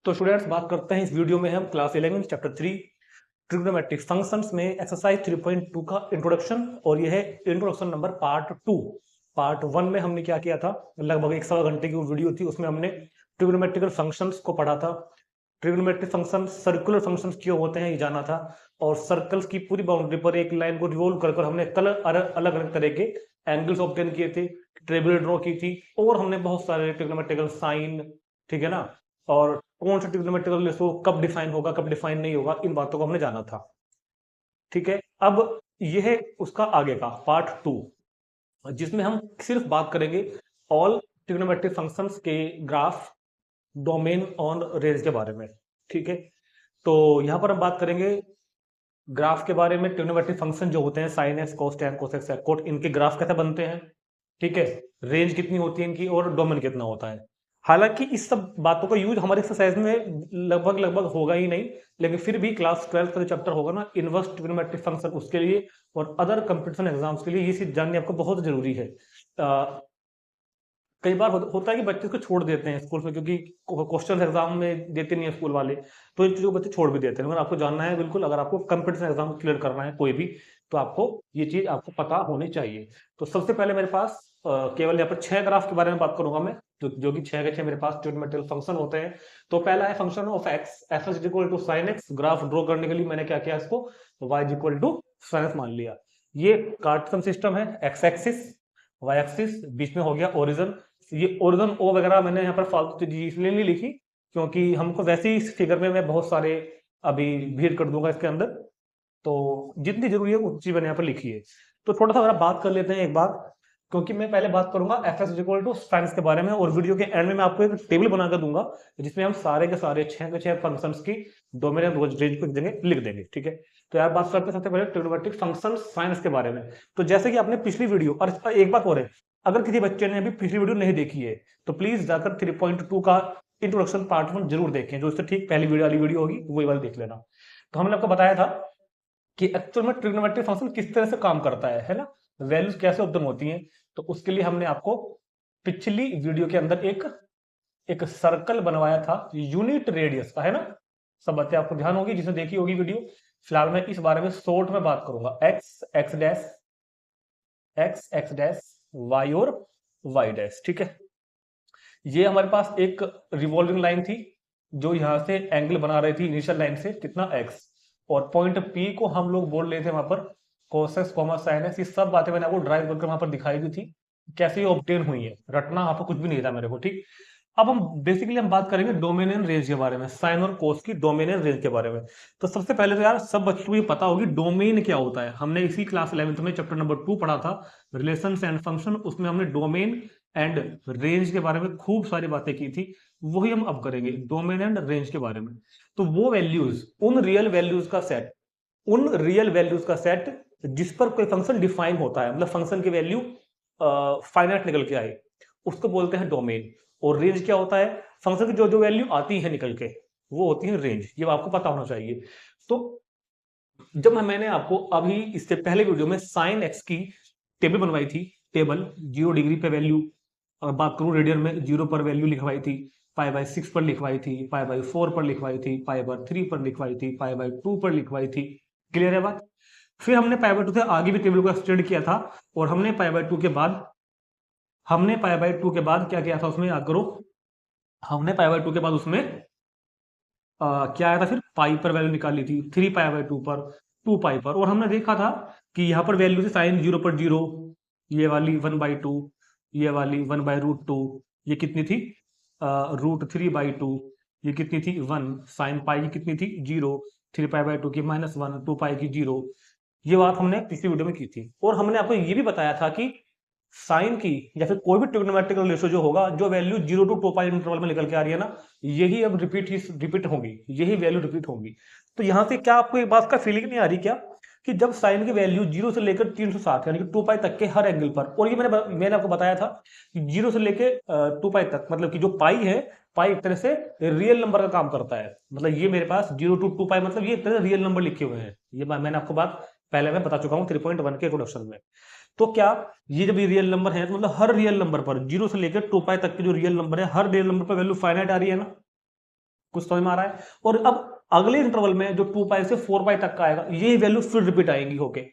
तो स्टूडेंट्स बात करते हैं इस वीडियो में हम क्लास 11 चैप्टर 3 ट्रिग्नोमेट्रिक फंक्शंस में एक्सरसाइज 3.2 का इंट्रोडक्शन और यह है इंट्रोडक्शन नंबर पार्ट 2। पार्ट 1 में हमने क्या किया था, लगभग 1.25 घंटे की वीडियो थी, उसमें हमने ट्रिग्नोमेट्रिकल फंक्शंस को पढ़ा था। ट्रिग्नोमेट्रिक फंक्शन सर्कुलर फंक्शंस क्यों होते हैं ये जाना था, और सर्कल्स की पूरी बाउंड्री पर एक लाइन को रिवॉल्व कर हमने अलग अलग तरह के एंगल्स ऑब्टेन किए थे, टेबल ड्रॉ की थी, और हमने बहुत सारे ट्रिग्नोमेट्रिकल साइन, ठीक है ना, और कौन सा ट्रिग्नोमेट्रिकल रेशो कब डिफाइन होगा कब डिफाइन नहीं होगा, इन बातों को हमने जाना था। ठीक है, अब यह है उसका आगे का पार्ट 2, जिसमें हम सिर्फ बात करेंगे ऑल ट्रिग्नोमेट्रिक फंक्शंस के ग्राफ, डोमेन और रेंज के बारे में। ठीक है, तो यहां पर हम बात करेंगे ग्राफ के बारे में। ट्रिग्नोमेट्रिक फंक्शन जो होते हैं साइन एक्स कोस टैन कोसेक सेक कोट, इनके ग्राफ कैसे बनते हैं, ठीक है, रेंज कितनी होती है इनकी, और डोमेन कितना होता है। हालांकि इस सब बातों का यूज हमारे एक्सरसाइज में लगभग होगा ही नहीं, लेकिन फिर भी क्लास 12 का जो चैप्टर होगा ना, इनवर्स ट्रिग्नोमेट्रिक फंक्शन, उसके लिए और अदर कंपटीशन एग्जाम्स के लिए ये चीज जाननी आपको बहुत जरूरी है। कई बार होता है कि बच्चे इसको छोड़ देते हैं स्कूल में, क्योंकि क्वेश्चन एग्जाम में देते नहीं है स्कूल वाले, तो इन चीजों को बच्चे छोड़ भी देते हैं। मगर आपको जानना है बिल्कुल, अगर आपको कंपटीशन एग्जाम क्लियर करना है कोई भी, तो आपको ये चीज आपको पता होनी चाहिए। तो सबसे पहले मेरे पास केवल यहाँ पर 6 ग्राफ के बारे में बात करूंगा मैं, जो कि 6 के 6 मेरे पास ट्रिग्नोमेट्रिकल फंक्शन होते हैं। तो पहला है function of x, f is equal to sine x. Graph draw करने के लिए मैंने क्या किया, इसको y is equal to sine x मान लिया। ये कार्टेशियन सिस्टम है, एक्स एक्सिस वाई एक्सिस, बीच में हो गया ओरिजन। ये ओरिजन ओ वगैरह मैंने यहाँ पर फालतू चीज इसलिए नहीं लिखी, क्योंकि हमको वैसे ही इस फिगर में मैं बहुत सारे अभी भीड़ कर दूंगा इसके अंदर, तो जितनी जरूरी है उतनी चीज मैंने यहाँ पर लिखी है। तो थोड़ा सा अगर बात कर लेते हैं एक बार, क्योंकि मैं पहले बात करूंगा f s equal to sines के बारे में, और वीडियो के एंड में मैं आपको एक टेबल बनाकर दूंगा जिसमें हम सारे के सारे 6 के 6 फंक्शंस की डोमेन रेंज को लिख देंगे। ठीक है, तो यार बात करते हैं सबसे पहले ट्रिग्नोमेट्रिक फंक्शन साइंस के बारे में। तो जैसे कि आपने पिछली वीडियो, और एक बात और है, अगर किसी बच्चे ने अभी पिछली वीडियो नहीं देखी है तो प्लीज जाकर 3.2 का इंट्रोडक्शन पार्ट 1 जरूर देखें, जो इससे ठीक पहली वीडियो वाली वीडियो होगी वही वाली देख लेना। तो हमने आपको बताया था कि एक्चुअल में ट्रिग्नोमेट्रिक फंक्शन किस तरह से काम करता है ना, वैल्यूज कैसे उत्पन्न होती हैं। तो उसके लिए हमने आपको पिछली वीडियो के अंदर एक एक सर्कल बनवाया था यूनिट रेडियस का, है ना, सब बातें आपको ध्यान होगी जिसने देखी होगी वीडियो। फिलहाल मैं इस बारे में शॉर्ट में बात करूंगा, x x dash, x x dash, y और वाई डैश। ठीक है, ये हमारे पास एक रिवॉल्विंग लाइन थी जो यहां से एंगल बना रही थी इनिशियल लाइन से, कितना एक्स, और पॉइंट पी को हम लोग बोल रहे थे वहां पर cos x, sin x। ये सब बातें मैंने आपको ड्राइव करके वहां पर दिखाई दी थी, कैसे ये ऑब्टेन हुई है, रटना आपको कुछ भी नहीं था मेरे को। ठीक, अब हम बेसिकली हम बात करेंगे डोमेन एंड रेंज के बारे में, साइन और कोस की डोमेन एंड रेंज के बारे में। तो सबसे पहले तो यार सब बच्चों को ये पता होगी डोमेन क्या होता है। हमने इसी क्लास 11th में चैप्टर नंबर 2 पढ़ा था, रिलेशंस एंड फंक्शन, उसमें हमने डोमेन एंड रेंज के बारे में खूब सारी बातें की थी। वही हम अब करेंगे डोमेन एंड रेंज के बारे में। तो वो वैल्यूज, उन रियल वैल्यूज का सेट, उन रियल वैल्यूज का सेट जिस पर कोई फंक्शन डिफाइन होता है, मतलब फंक्शन की वैल्यू फाइनाइट निकल के आए, उसको बोलते हैं डोमेन। और रेंज क्या होता है, फंक्शन की जो जो वैल्यू आती है निकल के, वो होती है रेंज। ये आपको पता होना चाहिए। तो जब मैंने आपको अभी इससे पहले वीडियो में साइन एक्स की टेबल बनवाई थी, टेबल 0 डिग्री पे वैल्यू, और बात करूं रेडियन में 0 पर वैल्यू लिखवाई थी, पाई बाय 6 पर लिखवाई थी, पाई बाय 4 पर लिखवाई थी, पाई बाय 3 पर लिखवाई थी, पाई बाय 2 पर लिखवाई थी। क्लियर है बात। फिर हमने पाई बाय 2 से आगे भी टेबल को एक्सटेंड किया था, और हमने पाई बाय 2 के बाद, हमने पाई बाय 2 के बाद क्या किया था उसमें, याद करो, हमने पाई बाय 2 के बाद उसमें क्या आया था, फिर पाई पर वैल्यू निकाली थी, 3 पाई बाय 2 पर, 2 पाई पर, और हमने देखा था कि यहाँ पर वैल्यू थी साइन 0 पर 0, ये वाली 1/2, ये वाली 1/√2, ये कितनी थी √3/2, ये कितनी थी 1, साइन पाई की कितनी थी 0, 3 पाई बाय 2 की -1, 2 पाई की 0। ये बात हमने पिछली वीडियो में की थी, और हमने आपको ये भी बताया था कि साइन की या फिर कोई भी ट्रिग्नोमेट्रिकल रेशो जो होगा, जो वैल्यू 0 to 2 पाई इंटरवल में निकल के आ रही है ना, यही अब रिपीट होंगी, यही वैल्यू रिपीट होंगी। तो यहां से क्या आपको एक बात का फीलिंग नहीं आ रही क्या, कि जब साइन की वैल्यू 0 से लेकर 360 यानी कि 2 पाई तक के हर एंगल पर, और ये मैंने आपको बताया था कि 0 से लेकर 2 पाई तक, मतलब कि जो पाई है, पाई एक तरह से रियल नंबर का काम करता है। मतलब ये मेरे पास 0 to 2 पाई, मतलब ये एक तरह रियल नंबर लिखे हुए हैं। ये मैंने आपको बात पहले मैं बता चुका हूँ 3.1 के इंट्रोडक्शन में। तो क्या ये जब ये रियल नंबर है, तो मतलब हर रियल नंबर पर 0 से लेकर 2 पाई तक के जो रियल नंबर है, हर रियल नंबर पर वैल्यू फाइनाइट आ रही है ना। कुछ समझ में आ रहा है? और अब अगले इंटरवल में जो 2 पाई से 4 पाई तक का आएगा, यही वैल्यू फिर रिपीट आएंगी होके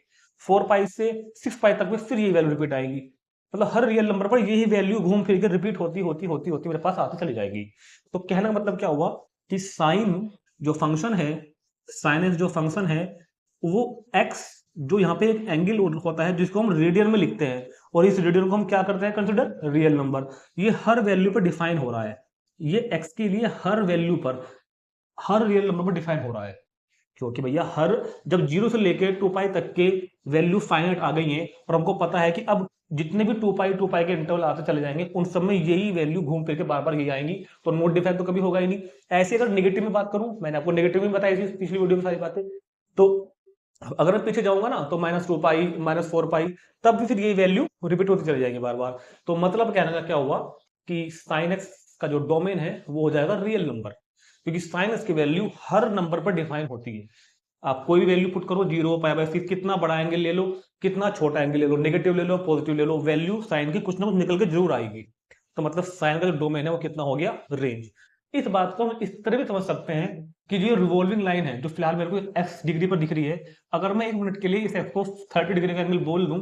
4 पाई से 6 पाई तक में, फिर यही वैल्यू रिपीट आएंगी। मतलब हर रियल नंबर पर यही वैल्यू घूम फिर के रिपीट होती होती होती होती मेरे पास आती चली जाएगी। तो कहने का मतलब क्या हुआ कि साइन जो फंक्शन है, साइन एक्स जो फंक्शन है, वो एक्स जो यहाँ पे एक एंगल होता है जिसको हम रेडियन में लिखते हैं, और इस रेडियन को हम क्या करते हैं, कंसिडर रियल नंबर। ये हर वैल्यू पर डिफाइन हो रहा है, ये एक्स के लिए हर वैल्यू पर, हर रियल नंबर पर डिफाइन हो रहा है। क्योंकि भैया हर, जब 0 से लेकर 2 पाई तक के वैल्यू फाइनाइट आ गई है, और हमको पता है कि अब जितने भी 2 पाई के इंटरवल आते चले जाएंगे, उन सब में यही वैल्यू घूम फिर के बार बार यही आएंगी, तो नोट डिफाइन तो कभी होगा ही नहीं। ऐसे अगर नेगेटिव में बात करूं, मैंने आपको नेगेटिव में बताई थी पिछली वीडियो में सारी बातें, तो अगर मैं पीछे जाऊंगा ना तो -2 पाई, -4 पाई, तब भी फिर यही वैल्यू रिपीट होती चली जाएगी बार बार। तो मतलब कहने का क्या हुआ कि साइन एक्स का जो डोमेन है वो हो जाएगा रियल नंबर, क्योंकि साइन एक्स की वैल्यू हर नंबर पर डिफाइन होती है। आप कोई भी वैल्यू पुट करो, 0 पाई बाई 6, कितना बड़ा एंगल ले लो, कितना छोटा एंगल ले लो, नेगेटिव ले लो, पॉजिटिव ले लो, वैल्यू साइन की कुछ ना कुछ निकल के जरूर आएगी। तो मतलब साइन का जो डोमेन है वो कितना हो गया, रेंज। इस बात को हम इस तरह भी समझ सकते हैं कि जो रिवॉल्विंग लाइन है, जो फिलहाल मेरे को x डिग्री पर दिख रही है, अगर मैं 1 मिनट के लिए इस x को 30 डिग्री का एंगल बोल दूं,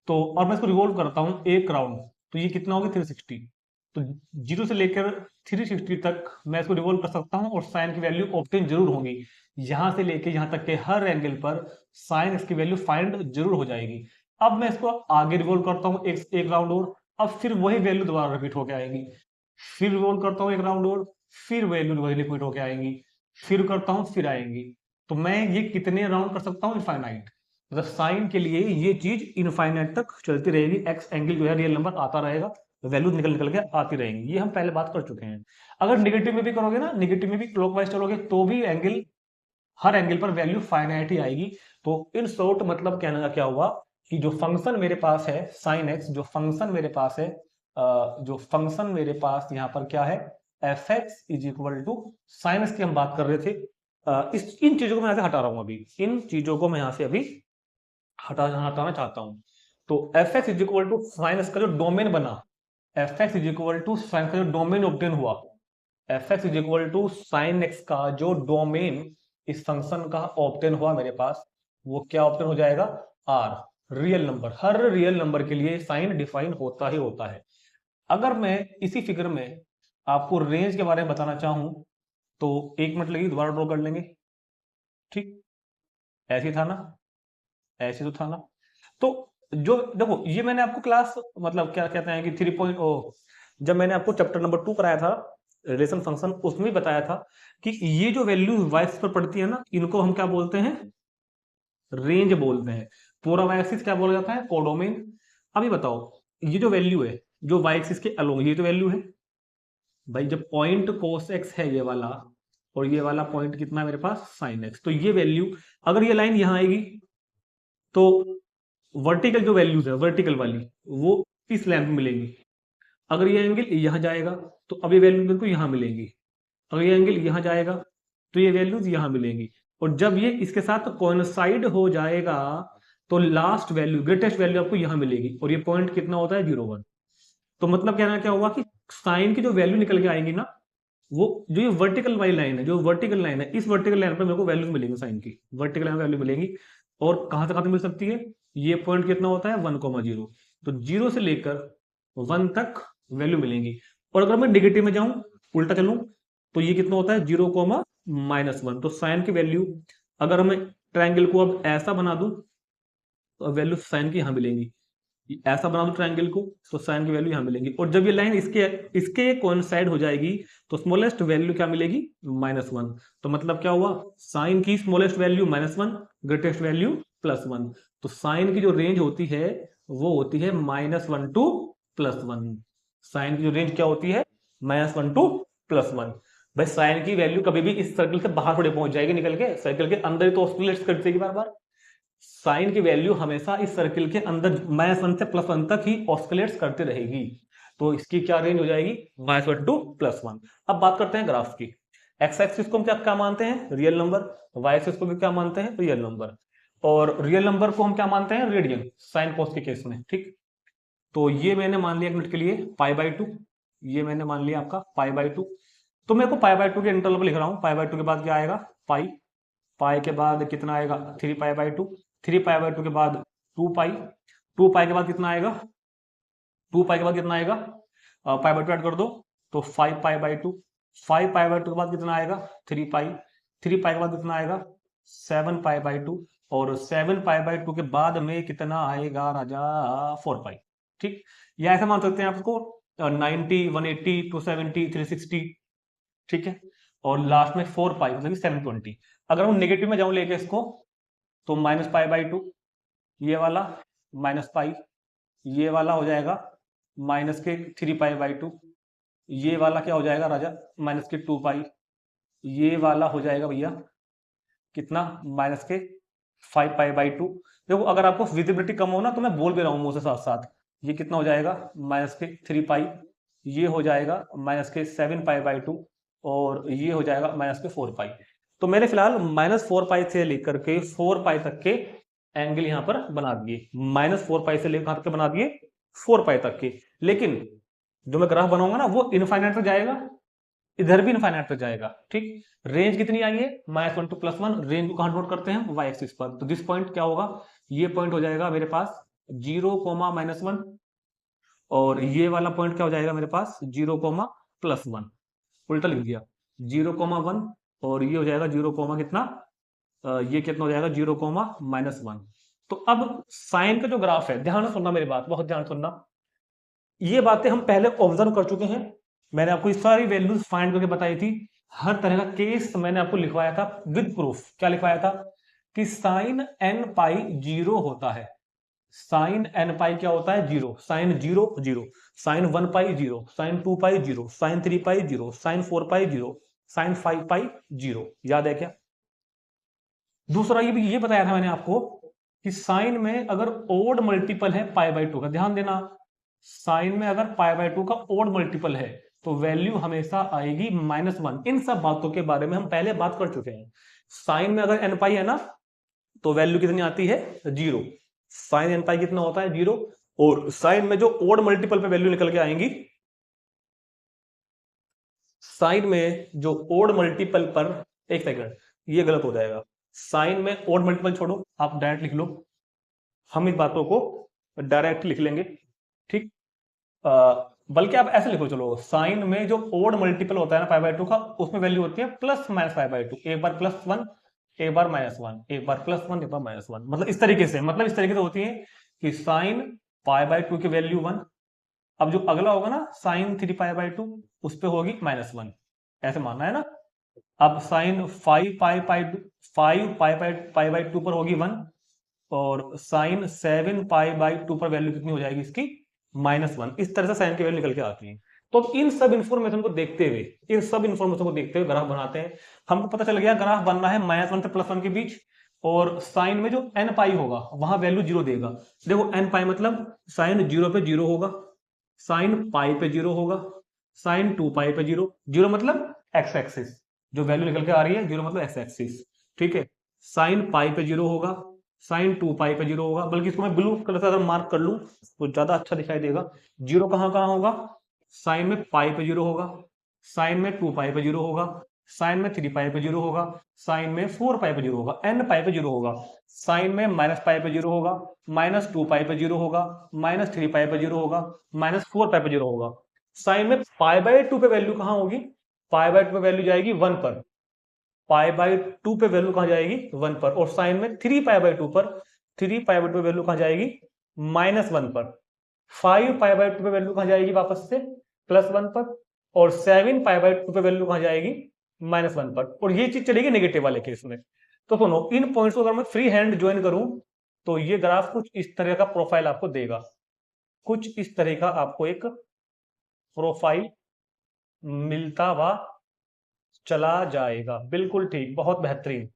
तो और मैं इसको रिवॉल्व करता हूं एक राउंड, तो ये कितना होगा, 360। तो 0 से लेकर 360 तक मैं इसको रिवॉल्व कर सकता हूं, और साइन की वैल्यू ऑब्टेन जरूर होगी। यहां से लेके यहां तक के हर एंगल पर साइन इसकी वैल्यू फाइंड जरूर हो जाएगी। अब मैं इसको आगे रिवॉल्व करता हूं एक राउंड और, अब फिर वही वैल्यू दोबारा रिपीट होकर आएगी। फिर रिवॉल्व करता हूं एक राउंड और, फिर वैल्यू वही रिपीट होकर आएंगी। फिर करता हूं, फिर आएंगी। तो मैं ये कितने राउंड कर सकता हूं, इनफाइनाइट। मतलब साइन के लिए ये चीज इनफाइनाइट तक चलती रहेगी, एक्स एंगल जो है रियल नंबर आता रहेगा, वैल्यू निकल निकल के आती रहेंगी। ये हम पहले बात कर चुके हैं। अगर नेगेटिव में भी करोगे ना, नेगेटिव में भी क्लॉकवाइज चलोगे, तो भी एंगल, हर एंगल पर वैल्यू फाइनाइट ही आएगी। तो इन शॉर्ट मतलब कहने का क्या हुआ कि जो फंक्शन मेरे पास है साइन एक्स, जो फंक्शन मेरे पास है, जो फंक्शन मेरे पास यहाँ पर क्या है, f x is equal to sine x की हम बात कर रहे थे। इन चीजों को मैं यहाँ से हटा रहा हूं, अभी इन चीजों को मैं यहाँ से अभी हटाना चाहता हूं। तो f x is equal to sine x का जो डोमेन बना, f x is equal to sine का जो डोमेन ऑब्टेन हुआ, f x is equal to sine x का जो डोमेन इस फंक्शन का ऑब्टेन हुआ मेरे पास, वो क्या ऑब्टेन हो जाएगा, आर, रियल नंबर। हर रियल नंबर के लिए साइन डिफाइन होता ही होता है। अगर मैं इसी फिगर में आपको रेंज के बारे में बताना चाहूं, तो 1 मिनट लगी, दोबारा ड्रॉ कर लेंगे। ठीक, ऐसे था ना, ऐसे तो था ना। तो जो देखो, ये मैंने आपको क्लास, मतलब क्या कहते हैं कि 3 जब मैंने आपको चैप्टर नंबर 2 कराया था रिलेशन फंक्शन, उसमें भी बताया था कि ये जो वैल्यू वाइस पर पड़ती है ना, इनको हम क्या बोलते हैं, रेंज बोलते हैं। पूरा वाई एक्सिस क्या बोला जाता है, कोडोमेन। अभी बताओ, ये जो वैल्यू है जो वाई एक्सिस के अलोंग, ये तो वैल्यू है भाई, जब पॉइंट कोस एक्स है ये वाला, और ये वाला पॉइंट कितना है मेरे पास, साइन एक्स, तो ये वैल्यू, अगर ये लाइन यहां आएगी तो वर्टिकल जो वैल्यूज है, वर्टिकल वाली, वो इस लाइन में मिलेंगी। अगर ये एंगल यहां जाएगा तो अब ये वैल्यू मेरे को यहां मिलेंगी। अगर ये एंगल यहां जाएगा तो ये वैल्यूज यहां मिलेंगी। और जब ये इसके साथ कोइंसाइड हो जाएगा तो लास्ट वैल्यू, ग्रेटेस्ट वैल्यू आपको यहां मिलेगी, और ये पॉइंट कितना होता है, 0 1। तो मतलब कहना क्या हुआ कि साइन की जो वैल्यू निकल के आएंगी ना, वो जो ये वर्टिकल वाली लाइन है, जो वर्टिकल लाइन है, इस वर्टिकल लाइन पर मेरे को वैल्यूज मिलेंगी साइन की, वर्टिकल लाइन वैल्यू मिलेंगी। और कहां से कहां तक मिल सकती है, ये पॉइंट कितना होता है, 1, 0। तो 0 से लेकर 1 तक वैल्यू मिलेंगी। और अगर मैं नेगेटिव में जाऊं, उल्टा चलूं, तो ये कितना होता है, 0, -1। तो साइन की वैल्यू, अगर मैं ट्रायंगल को अब ऐसा बना दूं, तो वैल्यू साइन की यहां मिलेंगी। ऐसा बना दो ट्रायंगल को, तो साइन की वैल्यू यहां मिलेंगी। और जब ये लाइन इसके कोइंसाइड हो जाएगी तो स्मॉलेस्ट वैल्यू क्या मिलेगी, -1। तो मतलब क्या हुआ, साइन की स्मॉलेस्ट वैल्यू -1, ग्रेटेस्ट वैल्यू +1। तो साइन की जो रेंज होती है वो होती है -1 टू +1। साइन की जो रेंज क्या होती है, -1 टू +1। भाई साइन की वैल्यू कभी भी इस सर्कल से बाहर थोड़े पहुंच जाएगी निकल के, सर्कल के अंदर ही तो ऑस्किलेट्स करती है बार बार। साइन की वैल्यू हमेशा इस सर्किल के अंदर -1 से +1 तक ही ऑस्किलेट्स करती रहेगी। तो इसकी क्या रेंज हो जाएगी, -1 टू +1। अब बात करते हैं ग्राफ की। एक्स एक्सिस को हम क्या मानते हैं, रियल नंबर। वाई एक्सिस को भी क्या मानते हैं, रियल नंबर। और रियल नंबर को हम क्या मानते हैं, रेडियन, साइन कोस के केस में। ठीक, तो ये मैंने मान लिया 1 मिनट के लिए π/2, ये मैंने मान लिया आपका π/2। तो मेरे को पाई बाय 2 के इंटरवल पर लिख रहा हूँ। पाई बाय 2 के बाद क्या आएगा, पाई, पाई के बाद कितना आएगा 3 पाई बाय 2, 3 पाई बाय 2 के बाद 2 पाई, 2 पाई के बाद कितना आएगा, 2 पाई के बाद कितना आएगा, पाई बाय 2 ऐड कर दो तो 5 पाई बाय 2, 5 पाई बाय 2 के बाद कितना आएगा 3 पाई, 3 पाई के बाद कितना आएगा 7 पाई बाय 2, और 7 पाई बाय 2 के बाद में कितना आएगा राजा 4 पाई। ठीक, या ऐसा मान सकते हैं आपको 90, 180, 270, 360, ठीक है, और लास्ट में 4 पाई मतलब 720। अगर हम नेगेटिव में जाऊं लेके इसको तो माइनस पाई बाय 2, ये वाला माइनस पाई, ये वाला हो जाएगा माइनस के 3 पाई बाय 2, ये वाला क्या हो जाएगा राजा माइनस के 2 पाई, ये वाला हो जाएगा भैया कितना माइनस के 5 पाई बाय 2। देखो अगर आपको विजिबिलिटी कम हो ना तो मैं बोल भी रहा हूँ मुंह से साथ साथ, ये कितना हो जाएगा माइनस के 3 पाई, ये हो जाएगा माइनस के 7 पाई बाय 2, और ये हो जाएगा माइनस के 4 पाई। तो मैंने फिलहाल माइनस 4 पाई से लेकर के 4 पाई तक के एंगल यहां पर बना दिए, माइनस 4 पाई से लेकर कहां तक बना दिए 4 पाई तक के। लेकिन जो मैं ग्राफ बनाऊंगा ना वो इनफाइनाइट तक जाएगा, इधर भी इनफाइनाइट तक जाएगा। ठीक, रेंज कितनी आई है -1 to +1, रेंज को कहां नोट करते हैं y एक्सिस पर, तो दिस पॉइंट क्या होगा, ये पॉइंट हो जाएगा मेरे पास 0, -1, और ये वाला पॉइंट क्या हो जाएगा मेरे पास 0, +1, उल्टा लिख दिया 0, 1, और ये हो जाएगा 0, कितना ये कितना हो जाएगा 0, -1। तो अब साइन का जो ग्राफ है, ध्यान से सुनना मेरी बात, बहुत ध्यान सुनना, ये बातें हम पहले ऑब्जर्व कर चुके हैं, मैंने आपको सारी वैल्यूज फाइंड करके बताई थी, हर तरह का केस मैंने आपको लिखवाया था विद प्रूफ। क्या लिखवाया था कि साइन n पाई 0 होता है, साइन n पाई क्या होता है 0, साइन 0 0, साइन 1 पाई 0, साइन 2 पाई 0, साइन 3 पाई 0, साइन 4 पाई 0, साइन 5 पाई 0, याद है क्या। दूसरा ये भी ये बताया था मैंने आपको कि साइन में अगर ओड मल्टीपल है पाई बाय 2 का, ध्यान देना, साइन में अगर पाई बाय 2 का ओड मल्टीपल है तो वैल्यू हमेशा आएगी -1। इन सब बातों के बारे में हम पहले बात कर चुके हैं। साइन में अगर n पाई है ना तो वैल्यू कितनी आती है 0, साइन n पाई कितना होता है 0, और साइन में जो ओड मल्टीपल पे वैल्यू निकल के आएंगी, साइन में जो ओड मल्टीपल पर, एक सेकंड ये गलत हो जाएगा, साइन में ओड मल्टीपल छोड़ो, आप डायरेक्ट लिख लो, हम इस बातों को डायरेक्ट लिख लेंगे। ठीक, बल्कि आप ऐसे लिखो, चलो साइन में जो ओड मल्टीपल होता है ना पाई बाय 2 का, उसमें वैल्यू होती है प्लस माइनस पाई बाय 2, एक बार +1 एक बार -1, एक बार +1 एक बार -1, मतलब इस तरीके से, होती है कि साइन पाई बाय 2 की वैल्यू 1, अब जो अगला होगा ना साइन 3 पाई बाय 2 उस पे होगी -1, ऐसे मानना है ना। अब साइन 5 पाई बाय 2 पर होगी 1, और साइन 7 पाई बाय 2 पर वैल्यू कितनी हो जाएगी इसकी -1। इस तरह से साइन की वैल्यू निकल के आती है। तो इन सब इंफॉर्मेशन को देखते हुए ग्राफ बनाते हैं। हमको पता चल गया ग्राफ बनना है -1 से +1 के बीच, और साइन में जो n पाई होगा वहां वैल्यू 0 देगा। देखो n पाई मतलब साइन 0 पे 0 होगा, साइन पाई पे 0 होगा, साइन 2 पाई पे 0, 0 मतलब x एक्सिस, जो वैल्यू निकल के आ रही है 0 मतलब x एक्सिस। ठीक है, साइन पाई पे 0 होगा, साइन 2 पाई पे 0 होगा, बल्कि इसको मैं ब्लू कलर से अगर मार्क कर लूं तो ज्यादा अच्छा दिखाई देगा। 0 कहां कहां होगा, साइन में पाई पे 0 होगा, साइन में 2 पाई पे 0 होगा, साइन में 3 पाई पे 0 होगा, साइन में 4 पाई पे 0 होगा, n पाई पे 0 होगा, साइन में माइनस पाई पे 0 होगा, -2 पाई पे 0 होगा, -3 पाई पे 0 होगा, -4 पाई पे 0 होगा। साइन में पाई बाय 2 पे वैल्यू कहां होगी, पाई बाय 2 पे वैल्यू जाएगी 1 पर, पाई बाय 2 पे वैल्यू कहां जाएगी 1 पर, और साइन में 3 पाई बाय 2 पर, 3 पाई बाय 2 पे वैल्यू कहां जाएगी -1 पर, 5 पाई बाय 2 पे वैल्यू कहां जाएगी वापस से +1 पर, और 7 पाई बाय 2 पे वैल्यू कहां जाएगी -1 पर, और ये चीज चलेगी नेगेटिव वाले केस में। तो सुनो, इन पॉइंट्स को अगर मैं फ्री हैंड ज्वाइन करूं तो ये ग्राफ कुछ इस तरह का प्रोफाइल आपको देगा, कुछ इस तरह का आपको एक प्रोफाइल मिलता हुआ चला जाएगा। बिल्कुल ठीक, बहुत बेहतरीन।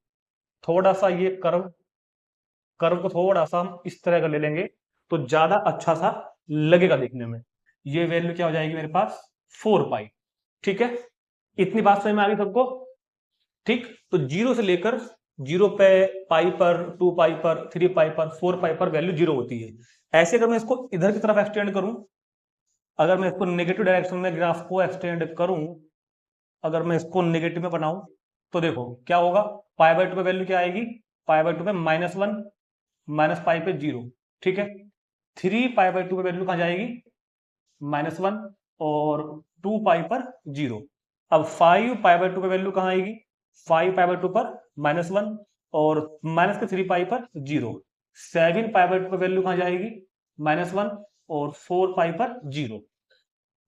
थोड़ा सा ये कर्व को थोड़ा सा हम इस तरह का ले लेंगे तो ज्यादा अच्छा सा लगेगा देखने में। ये वैल्यू क्या हो जाएगी मेरे पास 4 पाई। ठीक है, इतनी बात समझ में आ गई सबको। ठीक, तो 0 से लेकर 0 पे, पाई पर, 2 पाई पर, 3 पाई पर, 4 पाई पर वैल्यू 0 होती है। ऐसे अगर मैं इसको इधर की तरफ एक्सटेंड करूं, अगर मैं इसको नेगेटिव डायरेक्शन में ग्राफ को एक्सटेंड करूं, अगर मैं इसको नेगेटिव में बनाऊं तो देखो क्या होगा, पाई बाई टू पे वैल्यू क्या आएगी, पाई बाई टू पे -1, माइनस पाई पे 0, ठीक है। 3 पाई बाई टू पे वैल्यू कहाँ जाएगी, -1 और 2 पाई पर 0। अब 5 पाई बाई टू पे वैल्यू कहाँ आएगी, 5 पाई बाई टू पर -1 और माइनस के 3 पाई पर 0। 7 पाई बाई टू पे वैल्यू कहाँ जाएगी, -1 और 4 पाई पर 0।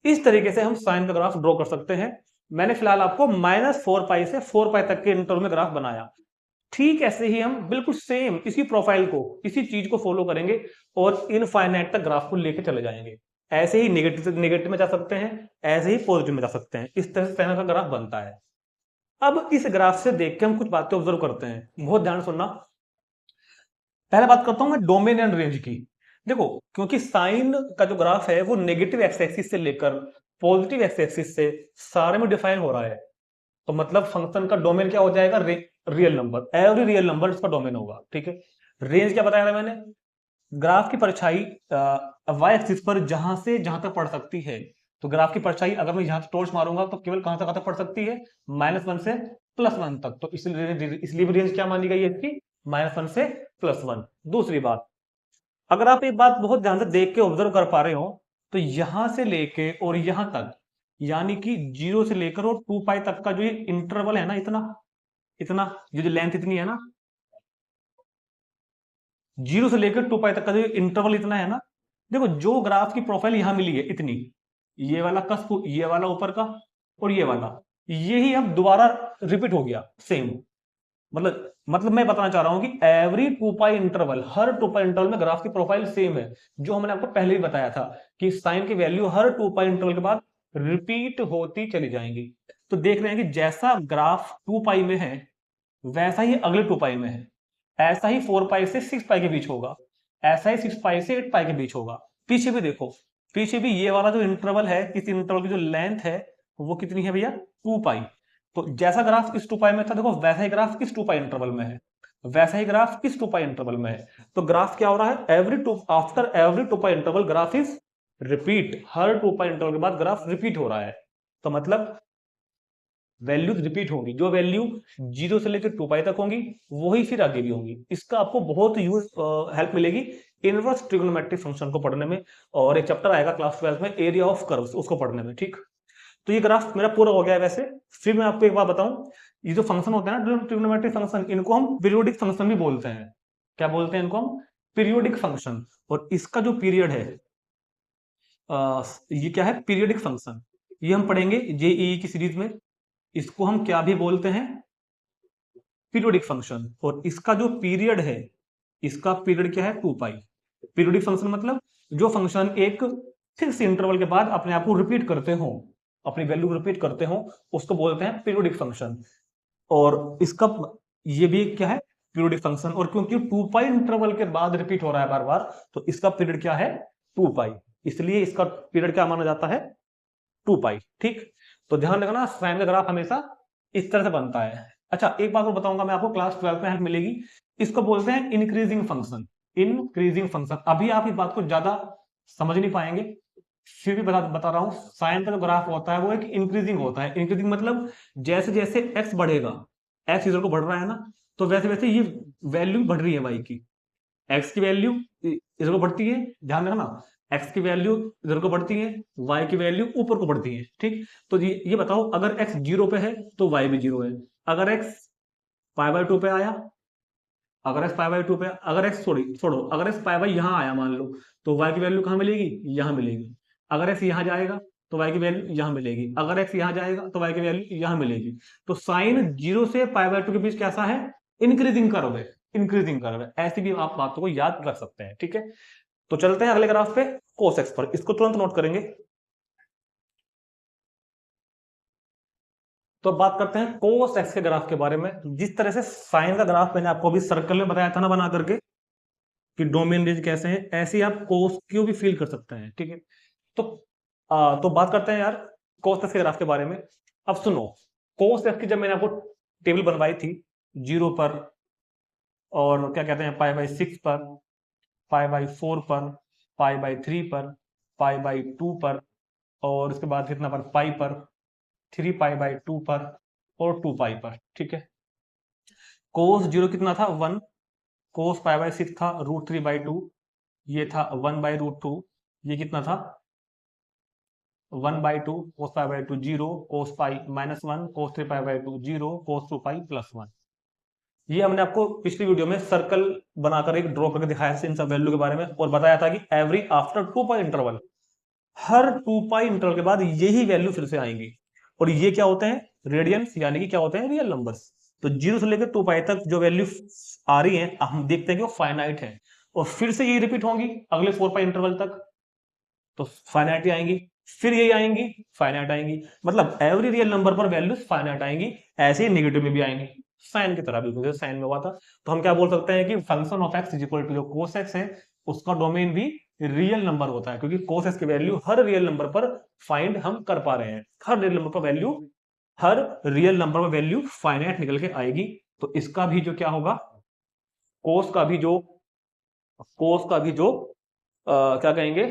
इस तरीके से हम साइन का ग्राफ ड्रॉ कर सकते हैं। मैंने फिलहाल आपको -4 पाई से 4 पाई तक के इंटरवल में ग्राफ बनाया। ठीक ऐसे ही हम बिल्कुल सेम इसी प्रोफाइल को, इसी चीज को फॉलो करेंगे और इनफाइनाइट तक ग्राफ को लेके चले जाएंगे। ऐसे ही नेगेटिव से नेगेटिव में जा सकते हैं, ऐसे ही पॉजिटिव में जा सकते हैं। इस तरह से साइन का ग्राफ बनता है। अब इस ग्राफ से देख के हम कुछ बातें ऑब्जर्व करते हैं, बहुत ध्यान सुनना। पहले बात करता हूं मैं डोमेन एंड रेंज की। देखो, क्योंकि साइन का जो ग्राफ है वो नेगेटिव एक्स एक्सिस से लेकर पॉजिटिव एक्स एक्सिस से सारे में डिफाइन हो रहा है, तो मतलब फंक्शन का डोमेन क्या हो जाएगा, real number. Every real number इसका डोमेन होगा, ठीक है। रेंज क्या बताया था मैंने, ग्राफ की परछाई वाई एक्सिस पर जहां से जहां तक पड़ सकती है। तो ग्राफ की परछाई अगर मैं यहां से टॉर्च मारूंगा तो केवल कहां तक पड़ सकती है, -1 से +1 तक। तो इसलिए भी रेंज क्या मानी गई है इसकी, -1 से +1। दूसरी बात, अगर आप एक बात बहुत ध्यान से देख के ऑब्जर्व कर पा रहे हो, तो यहां से लेके और यहां तक, यानी कि 0 से लेकर और 2 पाई तक का जो ये इंटरवल है ना, इतना इतना ये जो लेंथ इतनी है ना, 0 से लेकर 2 पाई तक का जो इंटरवल इतना है ना, देखो जो ग्राफ की प्रोफाइल यहां मिली है इतनी, ये वाला कस्प, ये वाला ऊपर का और ये वाला, यही अब दोबारा रिपीट हो गया सेम। मतलब मैं बताना चाह रहा हूं कि एवरी 2 पाई इंटरवल, हर 2 पाई इंटरवल में ग्राफ की प्रोफाइल सेम है, जो हमने आपको पहले ही बताया था कि साइन की वैल्यू हर 2 पाई इंटरवल के बाद रिपीट होती चली जाएंगी। तो देख रहे हैं कि जैसा ग्राफ 2 पाई में है वैसा ही अगले 2 पाई में है। ऐसा ही 4 पाई से 6 पाई के बीच होगा, ऐसा ही 6 पाई से 8 पाई के बीच होगा। पीछे भी देखो, पीछे भी ये वाला जो इंटरवल है, इस इंटरवल की जो लेंथ है वो कितनी है भैया, 2 पाई। तो जैसा ग्राफ इस 2 पाई में था, देखो वैसा ही ग्राफ किस 2 पाई इंटरवल में है, वैसा ही ग्राफ किस 2 पाई इंटरवल में है। तो ग्राफ क्या हो रहा है, after every 2 pi interval graph is repeat, her 2 pi interval के बाद ग्राफ रिपीट हो रहा है। तो मतलब वैल्यूज रिपीट होंगी, जो वैल्यू 0 से लेकर 2 पाई तक होंगी वही फिर आगे भी होंगी। इसका आपको बहुत यूज हेल्प मिलेगी इनवर्स ट्रिग्नोमेट्रिक फंक्शन को पढ़ने में, और एक चैप्टर आएगा क्लास 12 में एरिया ऑफ कर्व्स, उसको पढ़ने में, ठीक। तो ये ग्राफ मेरा पूरा हो गया है। वैसे फिर मैं आपको एक बात बताऊं, ये जो फंक्शन होता है ना ट्रिग्नोमेट्रिक फंक्शन, इनको हम पीरियोडिक फंक्शन भी बोलते हैं। क्या बोलते हैं इनको हम, पीरियोडिक फंक्शन। और इसका जो पीरियड है, ये क्या है, पीरियोडिक फंक्शन। ये हम पढ़ेंगे जेईई की सीरीज में। इसको हम क्या भी बोलते हैं, पीरियोडिक फंक्शन। और इसका जो पीरियड है, इसका पीरियड क्या है, 2 पाई। पीरियोडिक फंक्शन मतलब जो फंक्शन एक फिक्स इंटरवल के बाद अपने आप को रिपीट करते हो, अपनी वैल्यू रिपीट करते हो, उसको बोलते हैं पीरियोडिक फंक्शन। और इसका ये भी क्या है, पीरियोडिक फंक्शन। और क्योंकि 2 पाई इंटरवल के बाद रिपीट हो रहा है बार बार, तो इसका पीरियड क्या है, 2 पाई। इसलिए इसका पीरियड क्या माना जाता है, 2 पाई, ठीक। तो ध्यान रखना, साइन का ग्राफ हमेशा इस तरह से बनता है। अच्छा, एक बात और बताऊंगा मैं आपको, क्लास 12 में हेल्प मिलेगी। इसको बोलते हैं इंक्रीजिंग फंक्शन, इंक्रीजिंग फंक्शन। अभी आप इस बात को ज्यादा समझ नहीं पाएंगे, फिर भी बता रहा हूं। साइन का जो ग्राफ होता है वो एक इंक्रीजिंग होता है। इंक्रीजिंग मतलब जैसे जैसे एक्स बढ़ेगा, एक्स इधर को बढ़ रहा है ना, तो वैसे वैसे ये वैल्यू बढ़ रही है वाई की। एक्स की वैल्यू इधर को बढ़ती है, ध्यान रखना, एक्स की वैल्यू इधर को बढ़ती है, वाई की वैल्यू ऊपर को बढ़ती है, ठीक। तो ये बताओ, अगर एक्स 0 पे है तो वाई भी 0 है। अगर एक्स पाई बाई 2 पे आया, अगर एक्स पाई बाई 2 पे, अगर एक्स छोड़ो, अगर एक्स पाई बाई यहां आया मान लो, तो वाई की वैल्यू कहां मिलेगी, यहां मिलेगी। अगर एक्स यहां जाएगा तो वाई की वैल्यू यहां मिलेगी, अगर एक्स यहां जाएगा तो वाई की वैल्यू यहां मिलेगी। तो साइन 0 से पाई बाई 2 के बीच कैसा है, इंक्रीजिंग कर्व है, इंक्रीजिंग कर्व है। ऐसी भी आप बातों को याद रख सकते हैं, ठीक है। तो चलते हैं अगले ग्राफ पे, कोस एक्स पर। इसको तुरंत नोट करेंगे। तो बात करते हैं कोस एक्स के ग्राफ के बारे में। जिस तरह से साइन का ग्राफ मैंने आपको अभी सर्कल में बताया था ना बना करके, कि डोमेन रेंज कैसे है, ऐसे ही आप कोस को भी फील कर सकते हैं, ठीक है। तो तो बात करते हैं यार कोस एक्स के ग्राफ के बारे में। अब सुनो, कोस एक्स की जब मैंने आपको टेबल बनवाई थी, 0 पर, और क्या कहते हैं पाई बाई 6 पर, पाई बाई 4 पर, पाई बाई 3 पर, पाई बाई 2 पर, और उसके बाद कितना पर, पाई पर, 3π/2 पर और 2π पर, ठीक है। कोस 0 कितना था 1, कोस π/6 था √3/2, ये था 1/√2, ये कितना था 1/2, कोस π/2 0, कोस π -1, कोस 3π/2 0, कोस 2π +1। ये हमने आपको पिछली वीडियो में सर्कल बनाकर एक ड्रॉ करके दिखाया था इन सब वैल्यू के बारे में, और बताया था कि एवरी आफ्टर 2π इंटरवल, हर 2π इंटरवल के बाद यही वैल्यू फिर से आएंगी। और ये क्या होते हैं रेडियंस, यानी कि क्या होते हैं रियल नंबर्स। तो 0 से लेकर 2π तक जो वैल्यू आ रही है हम देखते हैं कि वो फाइनाइट है, और फिर से ये रिपीट होंगी अगले 4π इंटरवल तक, तो फाइनाइट ही आएंगी, फिर यही आएंगी, फाइनाइट आएंगी। मतलब एवरी रियल नंबर पर वैल्यूज फाइनाइट आएंगी। ऐसे ही नेगेटिव में भी आएंगी, साइन की तरह, बिल्कुल साइन में हुआ था। तो हम क्या बोल सकते हैं कि function of x is equal to जो कोस एक्स है उसका डोमेन भी रियल नंबर होता है, क्योंकि कोस एक्स की वैल्यू हर रियल नंबर पर फाइंड हम कर पा रहे हैं। हर रियल नंबर पर वैल्यू, हर रियल नंबर पर वैल्यू फाइनाइट निकल के आएगी। तो इसका भी जो क्या होगा, कोस का भी जो क्या कहेंगे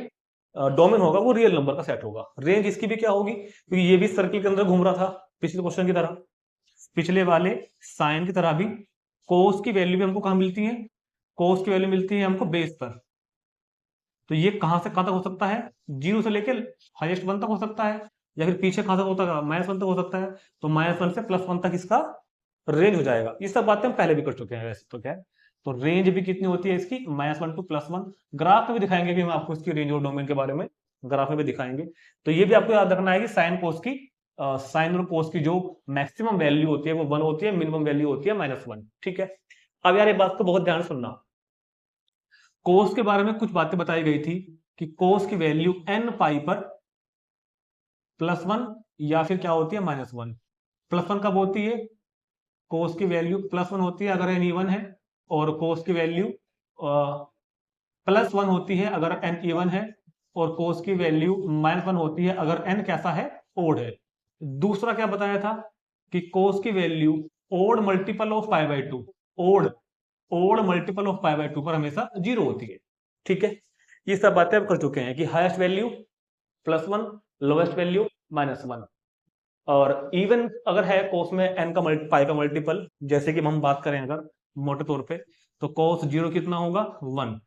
डोमेन होगा, वो रियल नंबर का सेट होगा। रेंज इसकी भी क्या होगी, क्योंकि ये भी सर्किल के अंदर घूम रहा था पिछले क्वेश्चन की तरह, पिछले वाले साइन की तरह भी कोस की वैल्यू भी हमको कहां मिलती है, कोस की वैल्यू मिलती है हमको बेस पर। तो ये कहां से कहां तक हो सकता है, 0 से लेकर हाईएस्ट 1 तक हो सकता है, या फिर पीछे कहां तक होता है -1 तक हो सकता है। तो -1 से +1 तक इसका रेंज हो जाएगा। ये सब बातें हम पहले भी कर चुके हैं वैसे तो, क्या है। तो रेंज भी कितनी होती है इसकी, -1 to +1। ग्राफ में भी दिखाएंगे कि हम आपको इसकी रेंज और डोमेन के बारे में ग्राफ में भी दिखाएंगे। तो ये भी आपको याद रखना है कि साइन और कोस की जो मैक्सिमम वैल्यू होती है वो 1 होती है, मिनिमम वैल्यू होती है -1, ठीक है। अब यार ये बात को बहुत ध्यान से सुनना, कोस के बारे में कुछ बातें बताई गई थी कि कोस की वैल्यू n π पर +1 या फिर क्या होती है -1। +1 कब होती है, कोस की वैल्यू +1 होती है अगर n इवन है, और कोस की वैल्यू +1 होती है अगर n इवन है, और कोस की वैल्यू -1 होती है अगर n कैसा है, ओड है। दूसरा क्या बताया था कि कोस की value odd multiple of π/2, odd multiple of π/2 पर हमेशा 0 होती है, ठीक है। ये सब बातें अब कर चुके हैं कि हाईएस्ट वैल्यू +1, लोवेस्ट वैल्यू -1। और इवन अगर है कोस में n का पाई का मल्टीपल, जैसे कि हम बात करें अगर मोटे तौर पे, तो कोस 0 कितना होगा 1,